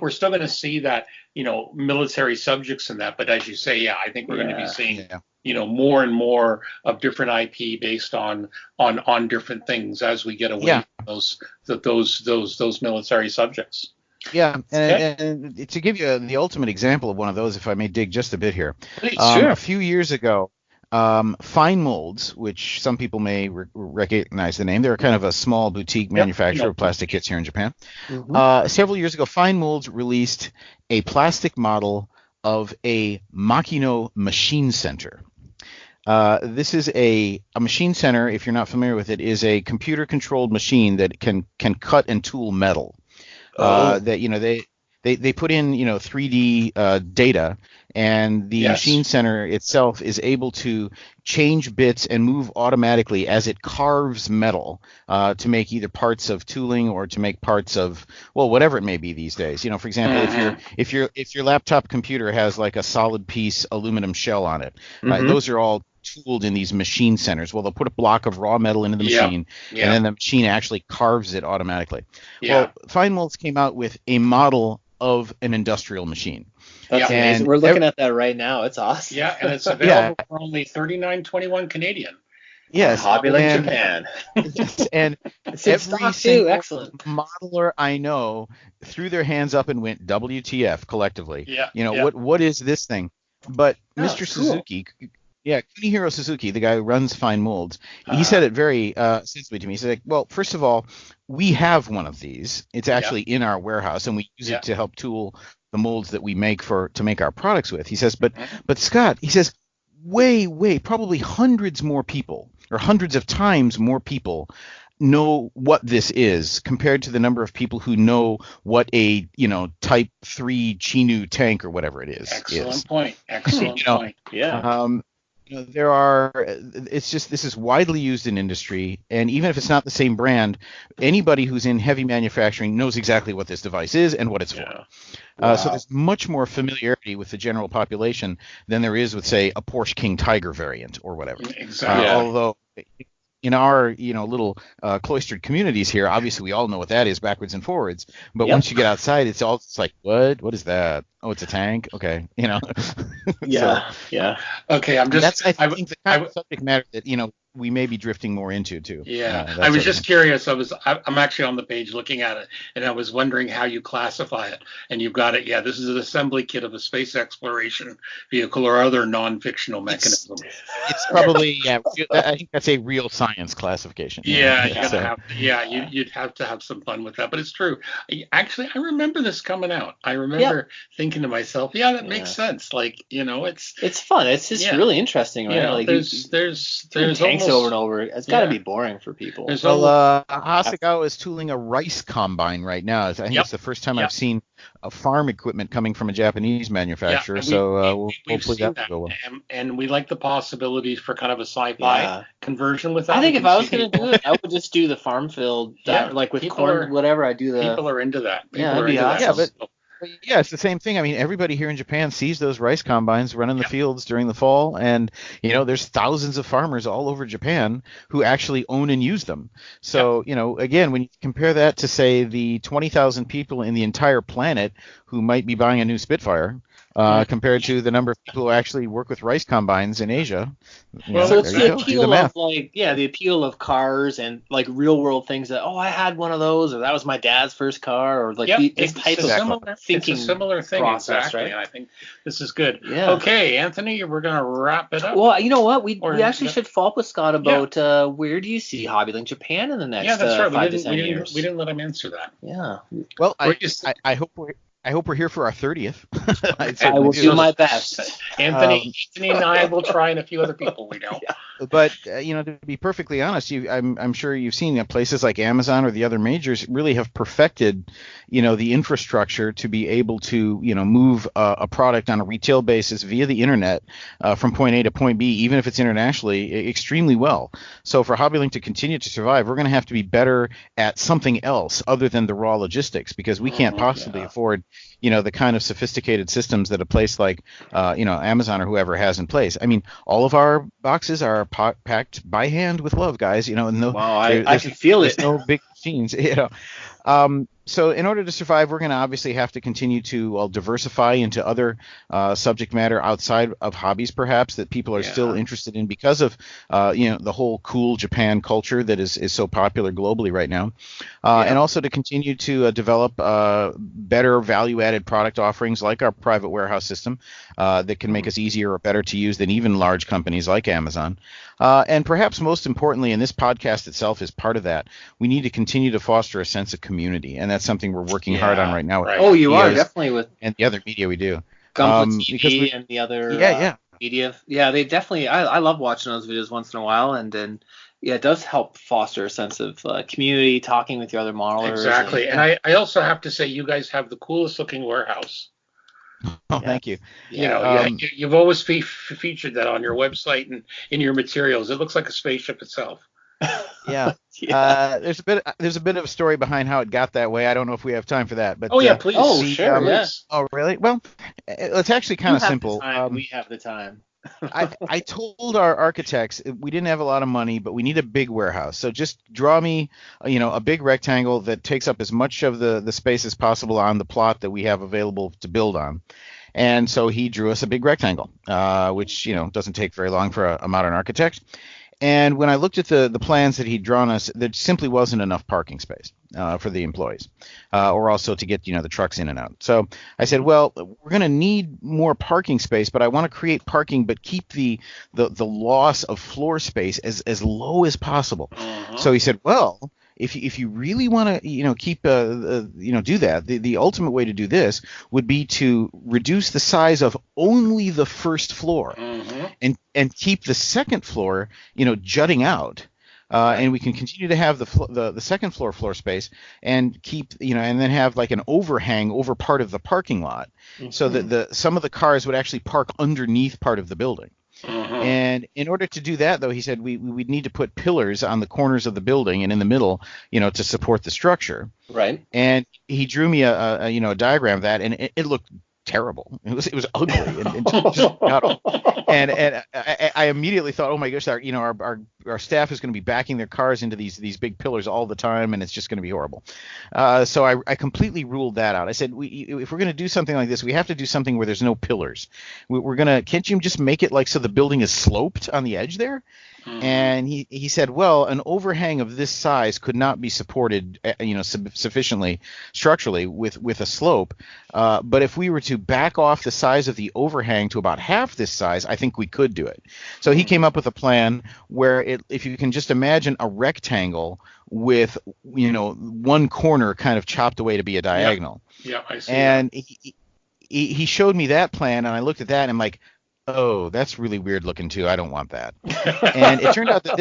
we're still going to see that, military subjects in that. But as you say, I think we're going to be seeing, more and more of different IP based on different things as we get away from those military subjects. Yeah, and to give you the ultimate example of one of those, if I may dig just a bit here. Please, sure. A few years ago, Fine Molds, which some people may recognize the name, they're kind of a small boutique manufacturer of plastic kits here in Japan. Mm-hmm. Several years ago, Fine Molds released a plastic model of a Makino machine center. This is a machine center, if you're not familiar with it, is a computer-controlled machine that can cut and tool metal. They put in 3D data, and the machine center itself is able to change bits and move automatically as it carves metal to make either parts of tooling or to make parts of whatever it may be these days. For example, if your laptop computer has like a solid piece aluminum shell on it, those are all tooled in these machine centers. Well, they'll put a block of raw metal into the machine, and then the machine actually carves it automatically. Well, Fine Molds came out with a model of an industrial machine. That's amazing. We're looking at that right now. It's awesome. Yeah, and it's available for only $39.21 Canadian. Yes, Hobbyland Japan. And It's every single excellent modeler I know threw their hands up and went WTF collectively. Yeah. What is this thing? But Mr. Suzuki, Kunihiro Suzuki, the guy who runs Fine Molds, he said it very sensibly to me. He said, well, first of all, we have one of these. It's actually in our warehouse, and we use it to help tool the molds that we make to make our products with. He says, but Scott, he says, way, probably hundreds more people, or hundreds of times more people know what this is compared to the number of people who know what a Type 3 Chinu tank or whatever it is. Excellent point. Yeah. This is widely used in industry, and even if it's not the same brand, anybody who's in heavy manufacturing knows exactly what this device is and what it's for. So there's much more familiarity with the general population than there is with, say, a Porsche King Tiger variant or whatever. Exactly. Although in our little cloistered communities here, obviously we all know what that is backwards and forwards. But once you get outside, it's like, what is that? Oh, it's a tank. Okay, Okay, I think the kind of subject matter that we may be drifting more into too. Yeah, I was just curious. I'm actually on the page looking at it, and I was wondering how you classify it. And you've got it. Yeah, this is an assembly kit of a space exploration vehicle or other non-fictional mechanism. It's probably I think that's a real science classification. Yeah, you'd have to have some fun with that. But it's true. Actually, I remember this coming out. I remember thinking to myself, that makes sense. Like, it's fun. It's just really interesting, right? Like there's tanks over and over. It's got to be boring for people. Hasegawa is tooling a rice combine right now. I think it's the first time I've seen a farm equipment coming from a Japanese manufacturer. Hopefully that will go well. And we like the possibilities for kind of a sci-fi conversion with that. I think if I was going to do it, I would just do the farm field, like with corn, whatever. I do the. People are into that. That'd be awesome. Yeah, but Yeah, it's the same thing. I mean, everybody here in Japan sees those rice combines running the fields during the fall, and there's thousands of farmers all over Japan who actually own and use them. So, again, when you compare that to say the 20,000 people in the entire planet who might be buying a new Spitfire, compared to the number of people who actually work with rice combines in Asia, So it's there you the go. Do the appeal math. of the appeal of cars and like real world things that I had one of those, or that was my dad's first car, or like this type of thinking it's a similar thing, process, exactly. right? And I think this is good. Yeah. Okay, Anthony, we're going to wrap it up. Well, you know what? We Or- actually should follow up with Scott about where do you see Hobbylink Japan in the next Yeah, that's right. 5 to 10 years? We didn't let him answer that. Yeah. Well, Where do you see- I hope we're here for our 30th. I will do my best. Anthony and I will try, and a few other people we know. But to be perfectly honest, I'm sure you've seen that places like Amazon or the other majors really have perfected, the infrastructure to be able to, move a product on a retail basis via the internet from point A to point B, even if it's internationally, extremely well. So for Hobbylink to continue to survive, we're going to have to be better at something else other than the raw logistics, because we can't possibly afford the kind of sophisticated systems that a place like, Amazon or whoever has in place. I mean, all of our boxes are packed by hand with love, guys. I can feel it. There's no big machines, So in order to survive, we're going to obviously have to continue to diversify into other subject matter outside of hobbies, perhaps, that people are still interested in because of, the whole cool Japan culture that is so popular globally right now. And also to continue to develop better value-added product offerings like our private warehouse system that can make us easier or better to use than even large companies like Amazon. And perhaps most importantly, and this podcast itself is part of that, we need to continue to foster a sense of community. And that's something we're working hard on right now. Right. Oh, you are videos definitely with and the other media we do. Gumplet because TV and the other media. Yeah, they definitely. I love watching those videos once in a while, and then it does help foster a sense of community, talking with your other modelers. Exactly, and I also have to say, you guys have the coolest looking warehouse. Oh, thank you. You've always featured that on your website and in your materials. It looks like a spaceship itself. Yeah. There's a bit of a story behind how it got that way. I don't know if we have time for that, but Please. Oh, sure. Please. Oh, really? Well, it's actually kind of simple. We have the time. I told our architects we didn't have a lot of money, but we need a big warehouse. So just draw me, a big rectangle that takes up as much of the space as possible on the plot that we have available to build on. And so he drew us a big rectangle, which doesn't take very long for a modern architect. And when I looked at the plans that he'd drawn us, there simply wasn't enough parking space for the employees, or also to get the trucks in and out. So I said, well, we're going to need more parking space, but I want to create parking, but keep the loss of floor space as low as possible. So he said, well, if you really want to keep do that, the ultimate way to do this would be to reduce the size of only the first floor and keep the second floor jutting out. And we can continue to have the second floor space and keep and then have like an overhang over part of the parking lot, so that some of the cars would actually park underneath part of the building. And in order to do that, though, he said we'd need to put pillars on the corners of the building and in the middle, to support the structure. Right. And he drew me a diagram of that, and it looked terrible. It was ugly and just and I immediately thought, oh my gosh, our staff is going to be backing their cars into these big pillars all the time, and it's just going to be horrible. So I completely ruled that out. I said, if we're going to do something like this, we have to do something where there's no pillars. Can't you just make it like so the building is sloped on the edge there? And he said, well, an overhang of this size could not be supported, sufficiently structurally with a slope. But if we were to back off the size of the overhang to about half this size, I think we could do it. So he came up with a plan where if you can just imagine a rectangle with, one corner kind of chopped away to be a diagonal. Yeah, I see. And he showed me that plan, and I looked at that, and I'm like, oh, that's really weird looking too. I don't want that. And it turned out that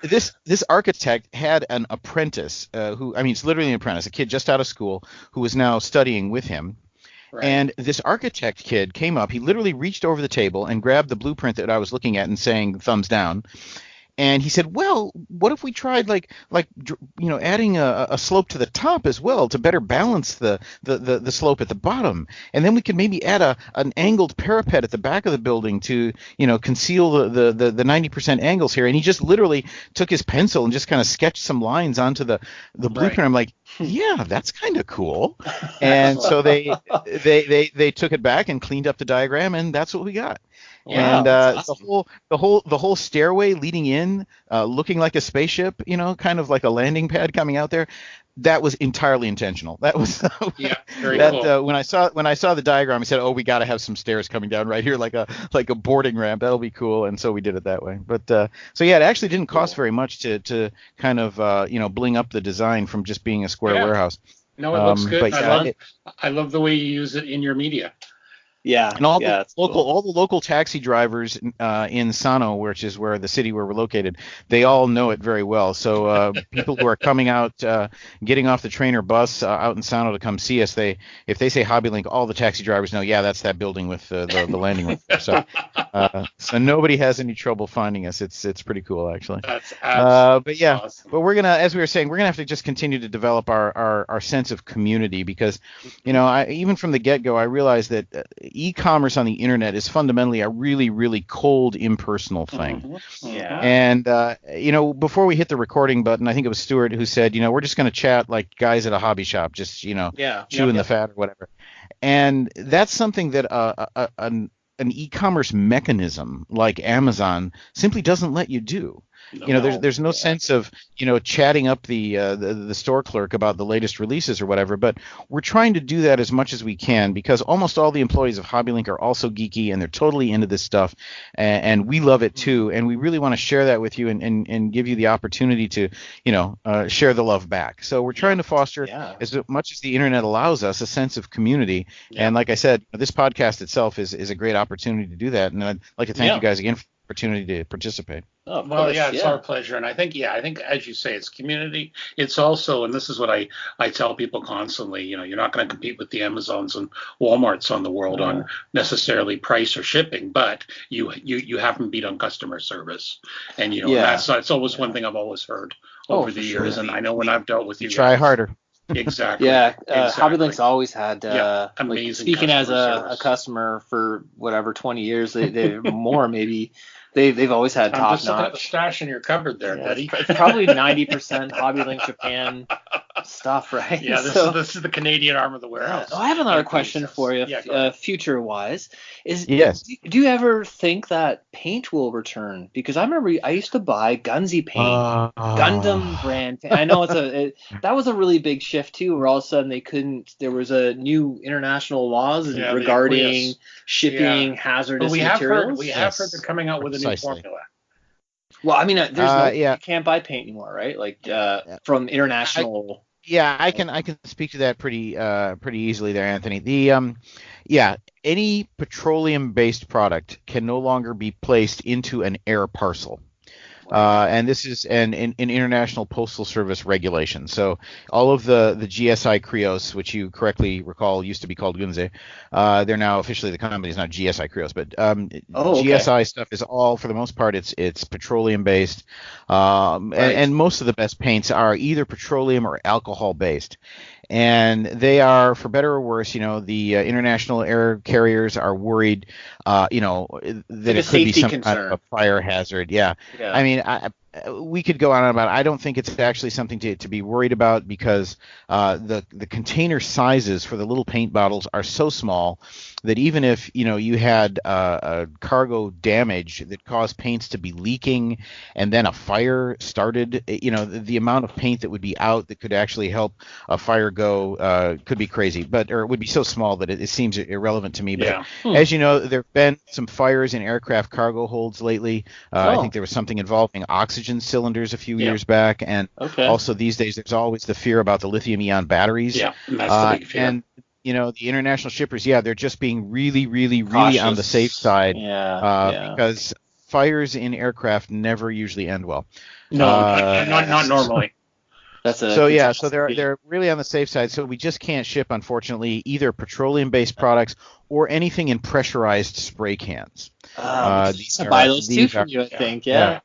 this architect had an apprentice it's literally an apprentice, a kid just out of school who was now studying with him. Right. And this architect kid came up. He literally reached over the table and grabbed the blueprint that I was looking at and saying thumbs down. And he said, well, what if we tried adding a slope to the top as well to better balance the slope at the bottom, and then we could maybe add an angled parapet at the back of the building to conceal the 90% angles here. And he just literally took his pencil and just kind of sketched some lines onto the blueprint. Right. I'm like, yeah, that's kind of cool. And so they took it back and cleaned up the diagram, and that's what we got. Wow, And that's awesome. the whole stairway leading in, looking like a spaceship, kind of like a landing pad coming out there, that was entirely intentional. That was Yeah, very that cool. when I saw the diagram, I said, oh, we got to have some stairs coming down right here, like a boarding ramp. That'll be cool. And so we did it that way. But so yeah, it actually didn't cost very much to kind of bling up the design from just being a square Yeah. warehouse. No, it looks good. But yeah, I love the way you use it in your media. Yeah. and all yeah, the it's cool. all the local taxi drivers in Sano, which is where the city where we're located, they all know it very well. So people who are coming out, getting off the train or bus out in Sano to come see us, if they say HobbyLink, all the taxi drivers know, yeah, that's that building with the landing room. So nobody has any trouble finding us. It's pretty cool, actually. That's absolutely But yeah, awesome. but we're gonna, as we were saying, we're gonna have to just continue to develop our sense of community, because even from the get-go, I realized that e-commerce on the internet is fundamentally a really, really cold, impersonal thing. Mhm. Yeah. And before we hit the recording button, I think it was Stuart who said, we're just gonna chat like guys at a hobby shop, just Yeah. chewing the fat or whatever. And that's something that an e-commerce mechanism like Amazon simply doesn't let you do. There's no sense of chatting up the store clerk about the latest releases or whatever, but we're trying to do that as much as we can, because almost all the employees of HobbyLink are also geeky and they're totally into this stuff, and we love it too, and we really want to share that with you and give you the opportunity to share the love back. So we're trying to foster as much as the internet allows us a sense of community. Yeah. And like I said, this podcast itself is a great opportunity to do that, and I'd like to thank you guys again for the opportunity to participate. Oh, of Well, course, yeah, it's our pleasure. And I think as you say, it's community. It's also, and this is what I tell people constantly, you're not going to compete with the Amazons and Walmarts on the world on necessarily price or shipping, but you haven't beat on customer service. And, it's always one thing I've always heard over the years. sure. And I know when I've dealt with you Try guys, harder. Exactly. Yeah, exactly. HobbyLink's always had amazing speaking as customer a service. customer for whatever 20 years, they more maybe. They've always had I'm top just looking at the notch. stash in your cupboard there, Betty. It's probably 90% HobbyLink Japan stuff, right? Yeah, this is the Canadian arm of the warehouse. I have another question for you, Yeah, go ahead. future-wise. Yes. Do you ever think that paint will return? Because I remember I used to buy Gunsy paint, Gundam brand. I know that was a really big shift too, where all of a sudden there was a new international laws regarding shipping hazardous materials. We have heard they're coming out with a new formula. Well, I mean, there's you can't buy paint anymore, right? Like from international. I can speak to that pretty easily there, Anthony. Any petroleum-based product can no longer be placed into an air parcel. And this is an international postal service regulation. So all of the GSI Krios, which you correctly recall used to be called Gunze, they're now officially, the company is not GSI Krios, but GSI stuff is all, for the most part, it's petroleum based, and most of the best paints are either petroleum or alcohol based. And they are, for better or worse, the international air carriers are worried, that it could be some kind of a fire hazard. Yeah. I mean, we could go on about it. I don't think it's actually something to be worried about, because the container sizes for the little paint bottles are so small that even if you had a cargo damage that caused paints to be leaking and then a fire started, the amount of paint that would be out that could actually help a fire go could be crazy, or it would be so small that it seems irrelevant to me. But as you know, there have been some fires in aircraft cargo holds lately. I think there was something involving oxygen cylinders a few years back, and also these days there's always the fear about the lithium-ion batteries. Yeah, and that's the big fear. And the international shippers, they're just being really, really, really on the safe side, because fires in aircraft never usually end well. No, not normally. So they're really on the safe side. So we just can't ship, unfortunately, either petroleum-based products or anything in pressurized spray cans. Buy those too from you, I think. Yeah.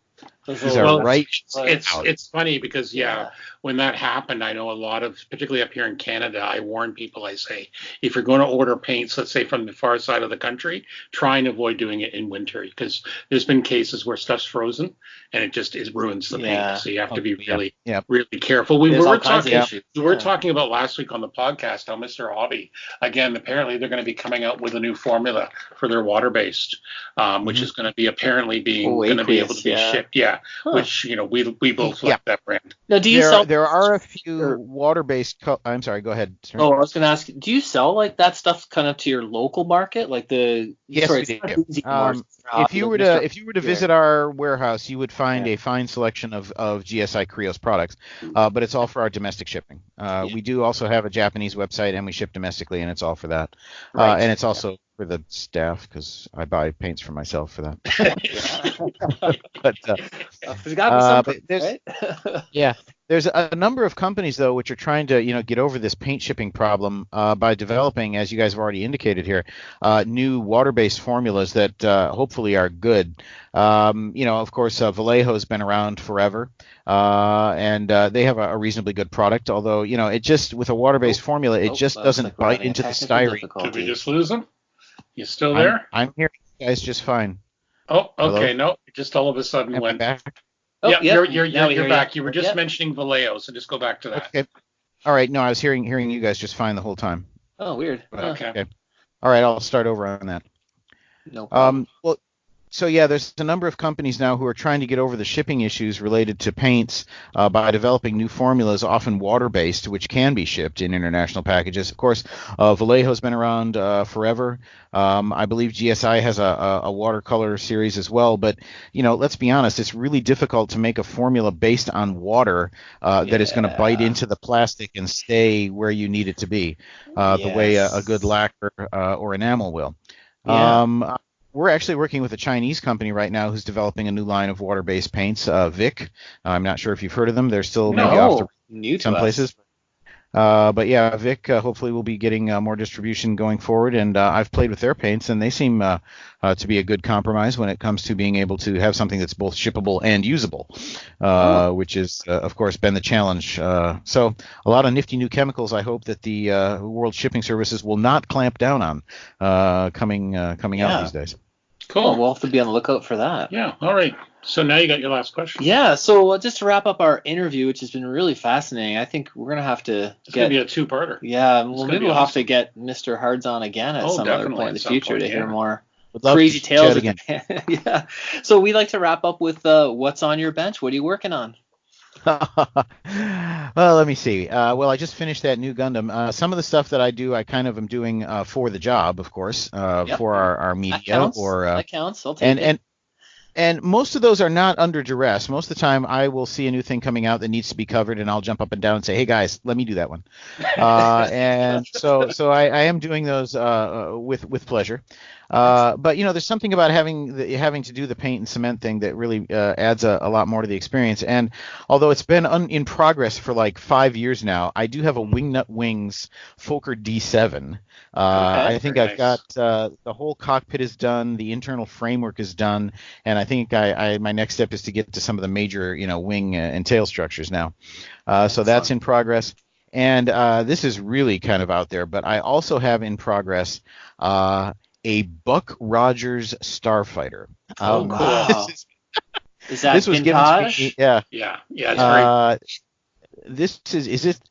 These are Well, right. it's funny because Yeah. when that happened, I know a lot of, particularly up here in Canada, I warn people. I say, if you're going to order paints, let's say from the far side of the country, try and avoid doing it in winter because there's been cases where stuff's frozen and it ruins the Yeah. paint. So you have to be Yeah. really Yeah. really careful. There's all kinds of issues. We were Yeah. talking about last week on the podcast how Mr. Hobby, again, apparently they're going to be coming out with a new formula for their water-based, which is going to be apparently going to be able to be Aqueous, yeah. shipped. Yeah, Huh. which we both Yeah. like that brand. Now, do you sell? There are a few Sure. water-based. I'm sorry. Go ahead. Sir. Oh, I was going to ask, do you sell like that stuff kind of to your local market, like the? Yes, sorry, we it's do. not easy anymore. If you were to visit our warehouse, you would find a fine selection of GSI Krios products, but it's all for our domestic shipping. We do also have a Japanese website, and we ship domestically, and it's all for that. Right. And it's also for the staff because I buy paints for myself for that. But There's got to be some, but there's- right? yeah, there's a number of companies though which are trying to get over this paint shipping problem by developing, as you guys have already indicated here, new water-based formulas that hopefully are good. Of course, Vallejo has been around forever, and they have a reasonably good product. Although it just with a water-based formula, it just looks doesn't like we're bite having into the technical styrene. difficulty. Did we just lose him? You still there? I'm hearing you guys just fine. Oh, okay. Hello? No, it just all of a sudden Am I went. back? Oh, Yeah, yep. you're Now we hear back. you. You were just Yep. mentioning Vallejo, so just go back to that. Okay. All right. No, I was hearing you guys just fine the whole time. Oh, weird. Okay. All right, I'll start over on that. No problem. Well, so yeah, there's a number of companies now who are trying to get over the shipping issues related to paints by developing new formulas, often water-based, which can be shipped in international packages. Of course, Vallejo's been around forever. I believe GSI has a watercolor series as well. But let's be honest, it's really difficult to make a formula based on water that is going to bite into the plastic and stay where you need it to be, the way a good lacquer or enamel will. Yeah. We're actually working with a Chinese company right now who's developing a new line of water-based paints, Vic. I'm not sure if you've heard of them. They're still maybe off the New to some us. places. But yeah, Vic hopefully will be getting more distribution going forward, and I've played with their paints, and they seem to be a good compromise when it comes to being able to have something that's both shippable and usable, which is, of course, been the challenge. So a lot of nifty new chemicals I hope that the World Shipping Services will not clamp down on coming out these days. Cool. Oh, we'll have to be on the lookout for that. Yeah. All right. So now you got your last question. Yeah, so just to wrap up our interview, which has been really fascinating, I think we're going to have to It's going to be a two-parter. Yeah, well, gonna maybe be we'll have awesome. to get Mr. Hards on again at Oh, some other definitely, point in the at some future point, to hear yeah. more Would love crazy to tales chat again. yeah. So we like to wrap up with what's on your bench. What are you working on? Well, let me see. Well, I just finished that new Gundam. Some of the stuff that I do, I kind of am doing for the job, of course, for our media. That counts. Or That counts. I'll take it. and most of those are not under duress. Most of the time, I will see a new thing coming out that needs to be covered, and I'll jump up and down and say, "Hey guys, let me do that one." And so I am doing those with pleasure. But there's something about having to do the paint and cement thing that really adds a lot more to the experience. And although it's been in progress for like 5 years now, I do have a Wingnut Wings Fokker D7. I think Very I've got the whole cockpit is done, the internal framework is done, and I think my next step is to get to some of the major wing and tail structures now. So that's in progress. And this is really kind of out there, but I also have in progress a Buck Rogers Starfighter. Oh, wow. Is that this was given to vintage? me. Yeah. Yeah. Yeah. It's very. This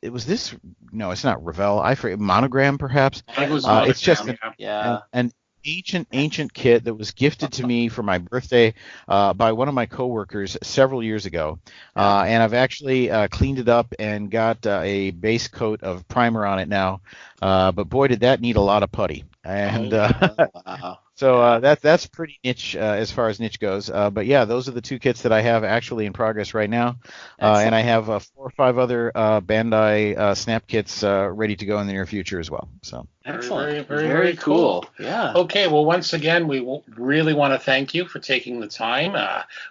was this? No, it's not Revell. I forget. Monogram, perhaps. I think it was It's just Monogram, Yeah. an ancient kit that was gifted to me for my birthday by one of my coworkers several years ago, and I've actually cleaned it up and got a base coat of primer on it now. But boy, did that need a lot of putty. And Wow. so that's pretty niche as far as niche goes. But yeah, those are the two kits that I have actually in progress right now. And I have 4 or 5 other Bandai Snap kits ready to go in the near future as well. So Excellent. Very cool. Yeah. Okay, well, once again, really want to thank you for taking the time.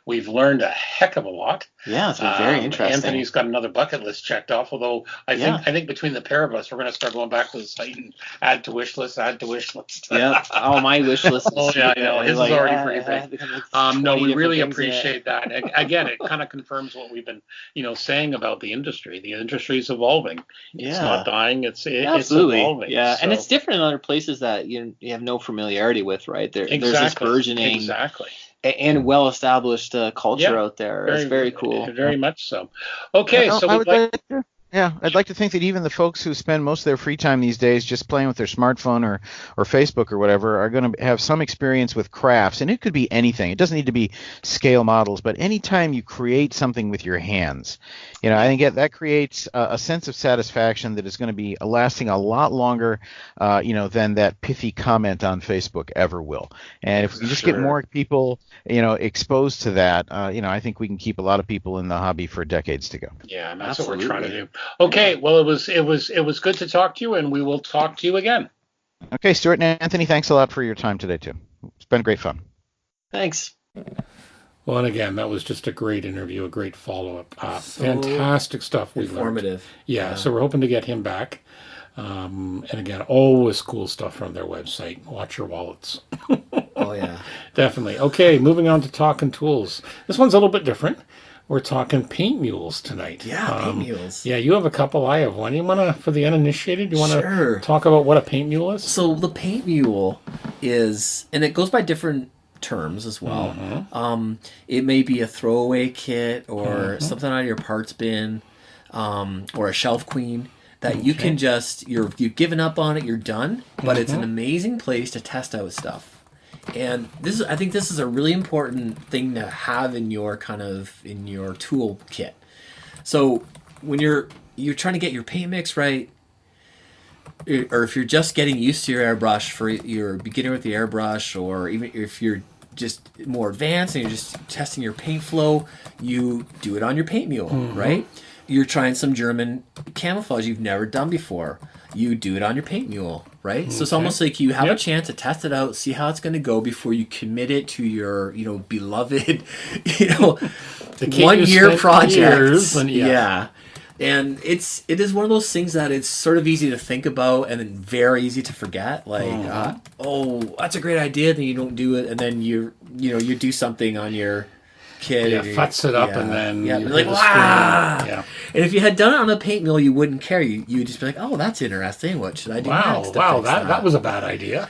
We've learned a heck of a lot. Yeah, it's been very interesting. Anthony's got another bucket list checked off. Although I Yeah. think between the pair of us, we're going to start going back to the site and add to wish list. Yeah. Oh, my wish list. Oh yeah, I know. His is already pretty big. No, we 20 really different things, appreciate that. And again, it kind of confirms what we've been, saying about the industry. The industry is evolving. It's Yeah. not dying. It's Absolutely. evolving. Yeah, and So- it's different in other places that you have no familiarity with, right? There's this Exactly. burgeoning Exactly. and well-established culture out there. It's very cool. Very much so. Okay, Well, so I we'd would like. like to- yeah, I'd like to think that even the folks who spend most of their free time these days just playing with their smartphone or Facebook or whatever are going to have some experience with crafts, and it could be anything. It doesn't need to be scale models, but anytime you create something with your hands, I think that creates a sense of satisfaction that is going to be lasting a lot longer, than that pithy comment on Facebook ever will. And if we just get more people, exposed to that, I think we can keep a lot of people in the hobby for decades to go. Yeah, and that's what we're trying to do. Okay, well, it was good to talk to you, and we will talk to you again. Okay, Stuart and Anthony, thanks a lot for your time today too. It's been great fun. Thanks. Well, and again, that was just a great interview, a great follow-up. So Fantastic stuff we learned. Informative. Yeah, so we're hoping to get him back. And again, always cool stuff from their website. Watch your wallets. Oh yeah. Definitely. Okay, moving on to talking tools. This one's a little bit different. We're talking paint mules tonight. Yeah, paint mules. Yeah, you have a couple. I have one. You want to, for the uninitiated, you want Sure. to talk about what a paint mule is? So the paint mule is, and it goes by different terms as well. It may be a throwaway kit or something out of your parts bin, or a shelf queen that you can just you've given up on it, you're done. But it's an amazing place to test out stuff. And I think this is a really important thing to have in your tool kit. So when you're trying to get your paint mix right, or if you're just getting used to your airbrush, for your beginner with the airbrush, or even if you're just more advanced and you're just testing your paint flow, you do it on your paint mule, right? You're trying some German camouflage you've never done before. You do it on your paint mule, right? So it's almost like you have a chance to test it out, see how it's going to go before you commit it to your, beloved, 1 year project. And it is one of those things that it's sort of easy to think about and then very easy to forget. Like, that's a great idea. Then you don't do it, and then you do something on your kid. Yeah, futz it up, and then you're you like, hit the wow. screen. Yeah. And if you had done it on a paint mill, you wouldn't care. You would just be like, oh, that's interesting. What should I do next? That was a bad idea.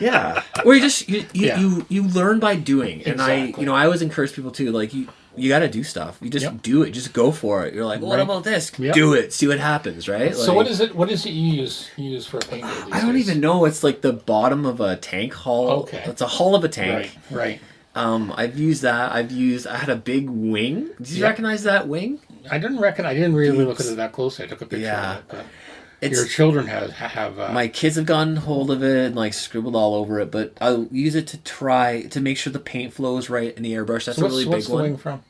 Yeah. Or you learn by doing. And Exactly. I always encourage people to, like, you got to do stuff. You just do it. Just go for it. You're like, well, what about this? Yep. Do it. See what happens, right? So like, what is it you use for a paint mule these I don't days? even know. It's like the bottom of a tank hull. Okay. It's a hull of a tank. Right. I've used that. I had a big wing. Did you recognize that wing? I didn't really look at it that closely. I took a picture of it, but your children have my kids have gotten hold of it and like scribbled all over it, but I'll use it to try to make sure the paint flow is right in the airbrush. That's a really big what's the one. wing from?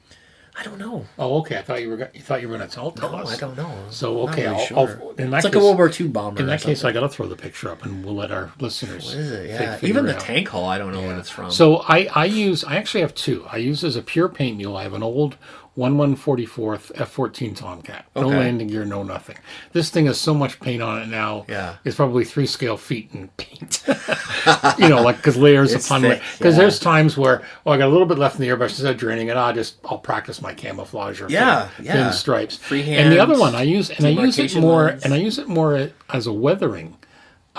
I don't know. Oh, okay. I thought you were going to tell us. I don't know. So I'm not okay, really I'll sure. in that It's like case, a World War II bomber. in that or case, something. I got to throw the picture up, and we'll let our listeners. What is it? Yeah, figure even it the out. tank hull, I don't know what it's from. So I actually have two. I use as a pure paint mule. I have an old 1/144th F-14 Tomcat. No Okay. landing gear, no nothing. This thing has so much paint on it now. Yeah. It's probably 3 scale feet in paint. Because layers It's upon thick, because yeah. there's times where I got a little bit left in the airbrush instead of draining it. I'll practice my camouflage or thin stripes. Freehand And the other one I use it demarcation more lines. as a weathering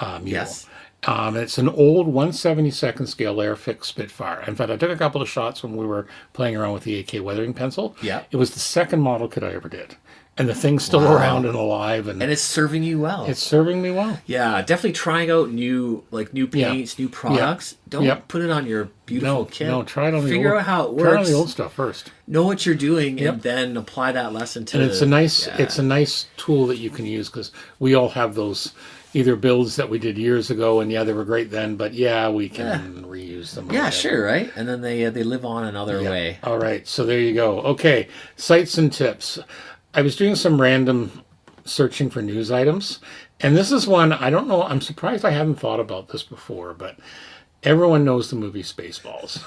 mule. Yes. It's an old 1/72nd scale Airfix Spitfire. In fact, I took a couple of shots when we were playing around with the AK weathering pencil. Yeah. It was the second model kit I ever did. And the thing's still around and alive. And it's serving you well. it's serving me well. Yeah, definitely trying out new paints, new products. Don't put it on your beautiful kit. No, try it on Figure the old, out how it works. Try it on the old stuff first. Know what you're doing, and then apply that lesson to. And it's a nice tool that you can use because we all have those either builds that we did years ago, and they were great then, but we can reuse them. Yeah, sure, right? And then they live on another way. All right, so there you go. Okay, sites and tips. I was doing some random searching for news items. And this is one, I don't know, I'm surprised I hadn't thought about this before, but everyone knows the movie Spaceballs.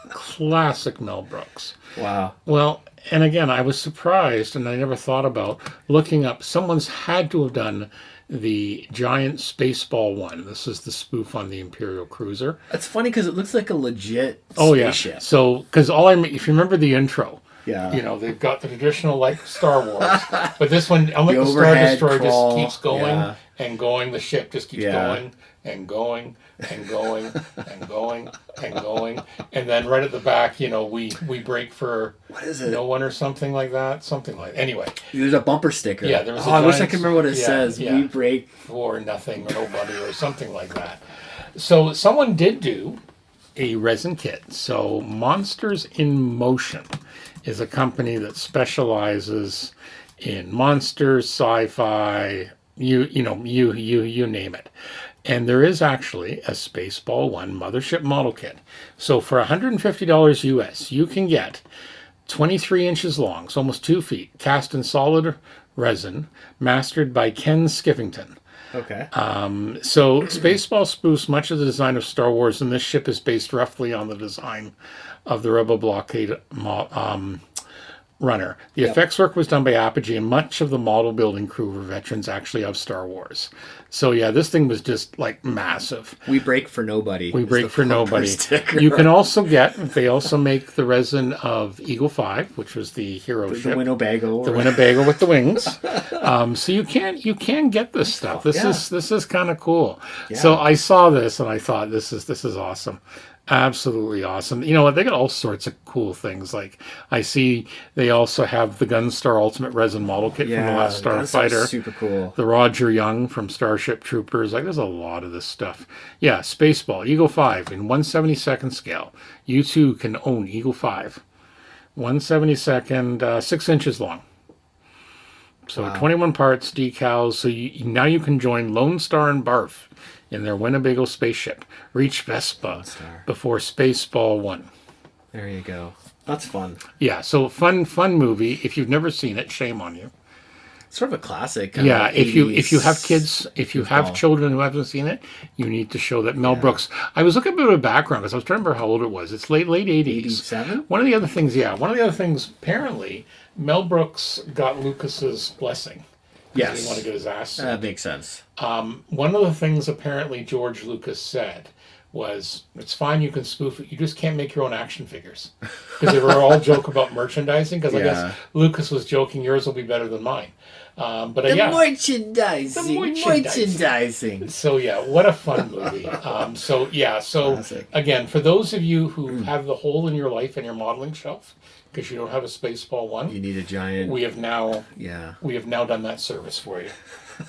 Classic Mel Brooks. Wow. Well, and again, I was surprised, and I never thought about looking up. Someone's had to have done the giant Spaceball one. This is the spoof on the Imperial Cruiser. It's funny because it looks like a legit Oh yeah. spaceship. So, because if you remember the intro, Yeah. you know they've got the traditional like Star Wars, but this one, unlike The the Star overhead Destroyer, crawl, just keeps going yeah. and going. The ship just keeps Yeah. going and going and going and going and going, and then right at the back, you know, we break for What is it? no one or something like that. Something like anyway. There's a bumper sticker. Yeah, there was a I wish I giant- could remember what it yeah, says. yeah. We break. For nothing or nobody or something like that. So someone did do a resin kit. So Monsters in Motion is a company that specializes in monsters, sci-fi, you name it. And there is actually a Spaceball 1 mothership model kit. So for $150 US, you can get 23 inches long, so almost 2 feet, cast in solid resin, mastered by Ken Skivington. Okay. So Spaceball spoofs much of the design of Star Wars, and this ship is based roughly on the design of the Rebel blockade runner. The effects work was done by Apogee, and much of the model building crew were veterans actually of Star Wars. So yeah, this thing was just like massive. We break for nobody. We is break the for bumper nobody. sticker. You can also they also make the resin of Eagle 5, which was the hero the ship. Winnebago. The Winnebago with the wings. So you can get this stuff. This is kind of cool. Yeah. So I saw this and I thought this is awesome. Absolutely awesome. You know what? They got all sorts of cool things. Like I see they also have the Gunstar Ultimate Resin model kit from the last that's Starfighter. super cool. The Roger Young from Starship Troopers. Like there's a lot of this stuff. Yeah, Spaceball, Eagle 5 in 1/72nd scale. You too can own Eagle 5. 1/72nd, 6 inches long. So Wow. 21 parts, decals. So now you can join Lone Star and Barf in their Winnebago spaceship. Reach Vespa Star. before Spaceball 1. There you go. That's fun. Yeah, so fun movie. If you've never seen it, shame on you. Sort of a classic. Yeah, if you have 80s kids, if you have football. children who haven't seen it, you need to show that Mel Brooks. I was looking at a bit of background because I was trying to remember how old it was. It's late 80s. 87? One of the other things, apparently, Mel Brooks got Lucas's blessing. 'Cause He Yes. didn't want to get his ass sued. That makes sense. One of the things apparently George Lucas said was, it's fine, you can spoof it, you just can't make your own action figures. Because they were all joke about merchandising, because I Yeah. guess Lucas was joking, yours will be better than mine. But Merchandising. merchandising. So yeah, what a fun movie. So Classic. again, for those of you who have the hole in your life and your modeling shelf, because you don't have a Spaceball 1, You need a giant. we have now done that service for you.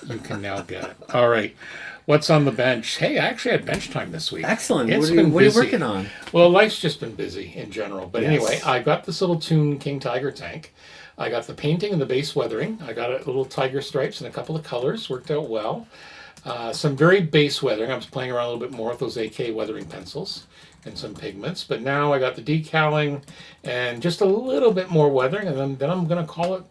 You can now get it. All right. What's on the bench? Hey, I actually had bench time this week. Excellent. It's What are been you busy. working on? Well, life's just been busy in general. But Yes. anyway, I got this little Toon King Tiger tank. I got the painting and the base weathering. I got a little tiger stripes and a couple of colors. Worked out well. Some very base weathering. I was playing around a little bit more with those AK weathering pencils and some pigments. But now I got the decaling and just a little bit more weathering, and then I'm going to call it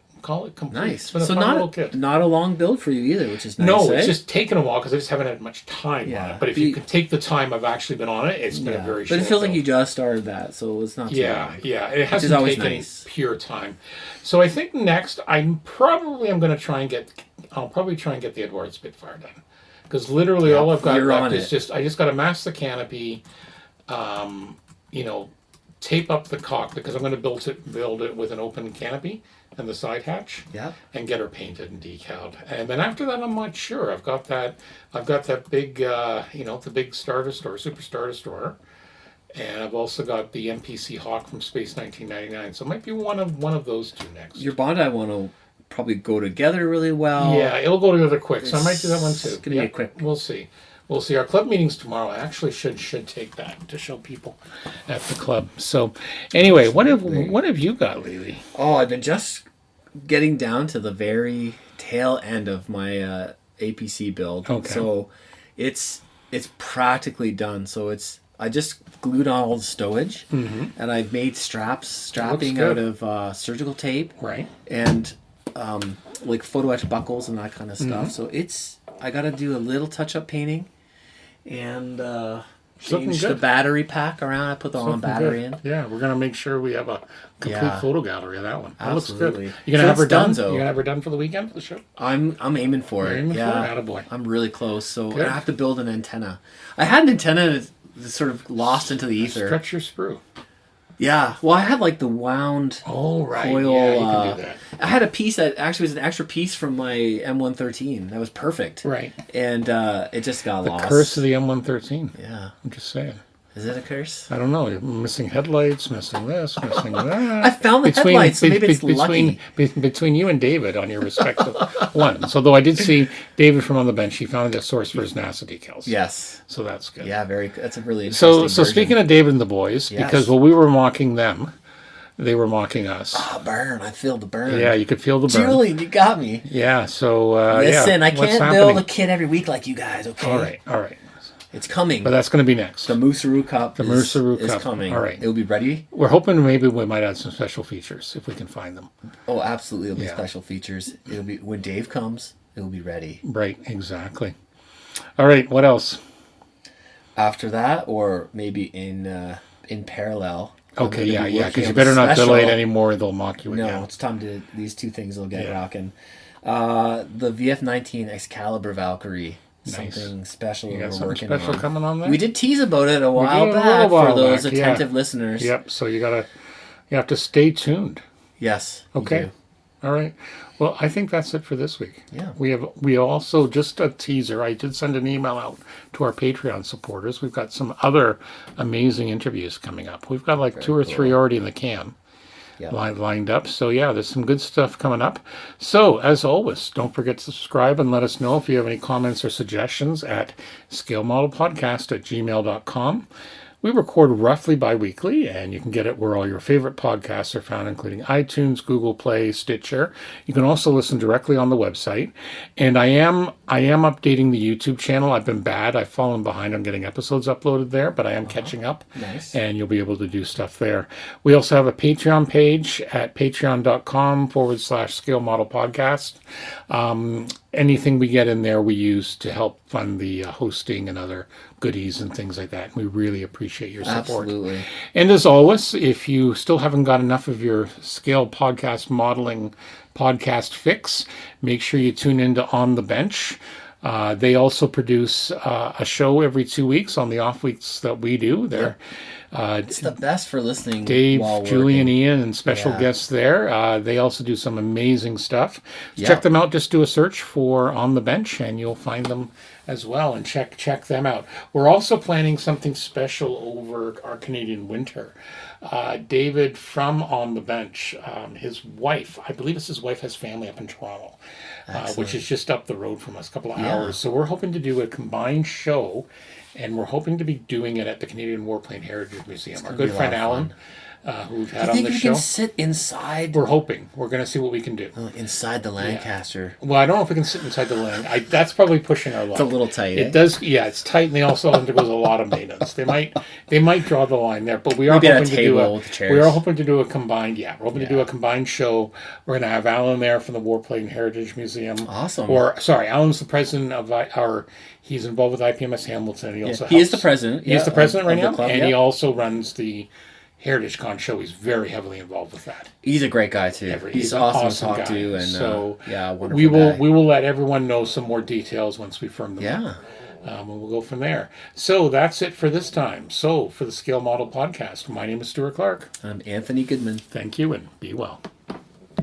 complete. Nice. It's been a So fun little kit. not a long build for you either, which is nice. No, eh? it's just taken a while because I just haven't had much time on Yeah. it. But if you could take the time I've actually been on it, it's been a very But short it feels like build. you just started that, so it's not too long. Yeah. It hasn't always taken nice. pure time. So I think next I'm probably going to try and get the Edward Spitfire done. Because literally all I've got you're left on is I just got to mask the canopy, tape up the cockpit because I'm going to build it with an open canopy and the side hatch. Yeah. And get her painted and decaled. And then after that, I'm not sure. I've got that big, the big Star Destroyer, Super Star Destroyer. And I've also got the MPC Hawk from Space 1999. So it might be one of those two next. Your Bondi one will probably go together really well. Yeah, it'll go together quick. So I might do that one too. It's gonna be a quick. We'll see. We'll see. Our club meeting's tomorrow. I actually should take that to show people at the club. So anyway, what have you got lately? Oh, I've been just getting down to the very tail end of my APC build. Okay. So it's practically done. So I just glued on all the stowage, and I've made strapping good. out of surgical tape, Right. and like photo etch buckles and that kind of stuff. So I got to do a little touch up painting, and Looking change the good. battery pack around. I put the on Looking battery good. in. Yeah, we're gonna make sure we have a complete Yeah. photo gallery of that one. That Absolutely. looks good. You gonna So have her it's done, done? though. You gonna have her done for the weekend for the show? I'm aiming for You're it. aiming for Yeah, it? Attaboy. I'm really close. So Good. I have to build an antenna. I had an antenna that's sort of lost into the ether. Stretch your sprue. Yeah. Well, I had like the wound Oh right. coil. Yeah, you can do that. I had a piece that actually was an extra piece from my M113. That was perfect. Right. And it just got The lost. curse of the M113. Yeah. I'm just saying. Is it a curse? I don't know. You're missing headlights, missing this, missing that. I found the headlights, so maybe it's lucky. Between you and David on your respective ones. Although I did see David from On the Bench, he found a source for his NASA decals. Yes. So that's good. Yeah, that's a really interesting So speaking of David and the boys, Yes. because while we were mocking them, they were mocking us. Oh, burn. I feel the burn. Yeah, you could feel the burn. Julian, you got me. Yeah, so Listen, yeah. I What's can't build happening? a kit every week like you guys, okay? All right. It's coming. But that's going to be next. The Moosearoo Cup Moosearoo is Cup. coming. All right. It'll be ready. We're hoping maybe we might add some special features if we can find them. Oh, absolutely. It'll be Yeah. special features. It'll be when Dave comes, it'll be ready. Right, exactly. All right, what else? After that, or maybe in parallel. I'm Okay, gonna be yeah, working because you on better not special. delay it anymore. They'll mock you No, again. it's time to. These two things will get Yeah. rocking. The VF-19 Excalibur Valkyrie. Nice. Something special You we're got something working special on. coming on there? We did tease about it a while did a back little while for those back, yeah. attentive listeners. Yep, so you have to stay tuned. Yes. we Okay. do. All right. Well, I think that's it for this week. Yeah. We also, just a teaser, I did send an email out to our Patreon supporters. We've got some other amazing interviews coming up. We've got like two or three already in the can. Yeah. Lined up. So yeah, there's some good stuff coming up. So as always, don't forget to subscribe and let us know if you have any comments or suggestions at scalemodelpodcast@gmail.com. We record roughly bi-weekly, and you can get it where all your favorite podcasts are found, including iTunes, Google Play, Stitcher. You can also listen directly on the website. And I am updating the YouTube channel. I've been bad. I've fallen behind on getting episodes uploaded there, but I am catching up. Nice. And you'll be able to do stuff there. We also have a Patreon page at patreon.com/Scale Model Podcast. Anything we get in there, we use to help fund the hosting and other goodies and things like that. We really appreciate your support. Absolutely. And as always, if you still haven't got enough of your Scale Podcast modeling podcast fix, make sure you tune into On the Bench. They also produce a show every 2 weeks on the off weeks that we do. They're It's the best for listening. Dave, while Julian, working. Ian, and special Yeah. guests there. They also do some amazing stuff. Yeah. Check them out. Just do a search for On the Bench, and you'll find them as well. And check them out. We're also planning something special over our Canadian winter. David from On the Bench, his wife, I believe it's his wife, has family up in Toronto, which is just up the road from us, a couple of hours. So we're hoping to do a combined show. And we're hoping to be doing it at the Canadian Warplane Heritage Museum. Our gonna good be a friend lot of Alan, who we've Do had you on think the you show. can sit inside? We're hoping. We're going to see what we can do. Inside the Lancaster. Well, I don't know if we can sit inside the land. That's probably pushing our luck. It's a little tight. It does, yeah. It's tight, and they also undergoes a lot of maintenance. They might draw the line there, but we are Maybe at a hoping to do table with the chairs. we are hoping to do a combined. Yeah, we're hoping to do a combined show. We're going to have Alan there from the Warplane Heritage Museum. Awesome. Or sorry, Alan's the president of our. He's involved with IPMS Hamilton. He also He is helps- the president. He is the president right now, club, and he also runs the Heritage Con show. He's very heavily involved with that. He's a great guy too. He's an awesome to talk guy. to, and So wonderful we will guy. we will let everyone know some more details once we firm them Yeah. up. And we'll go from there. So that's it for this time. So for the Scale Model Podcast, my name is Stuart Clark. I'm Anthony Goodman. Thank you, and be well.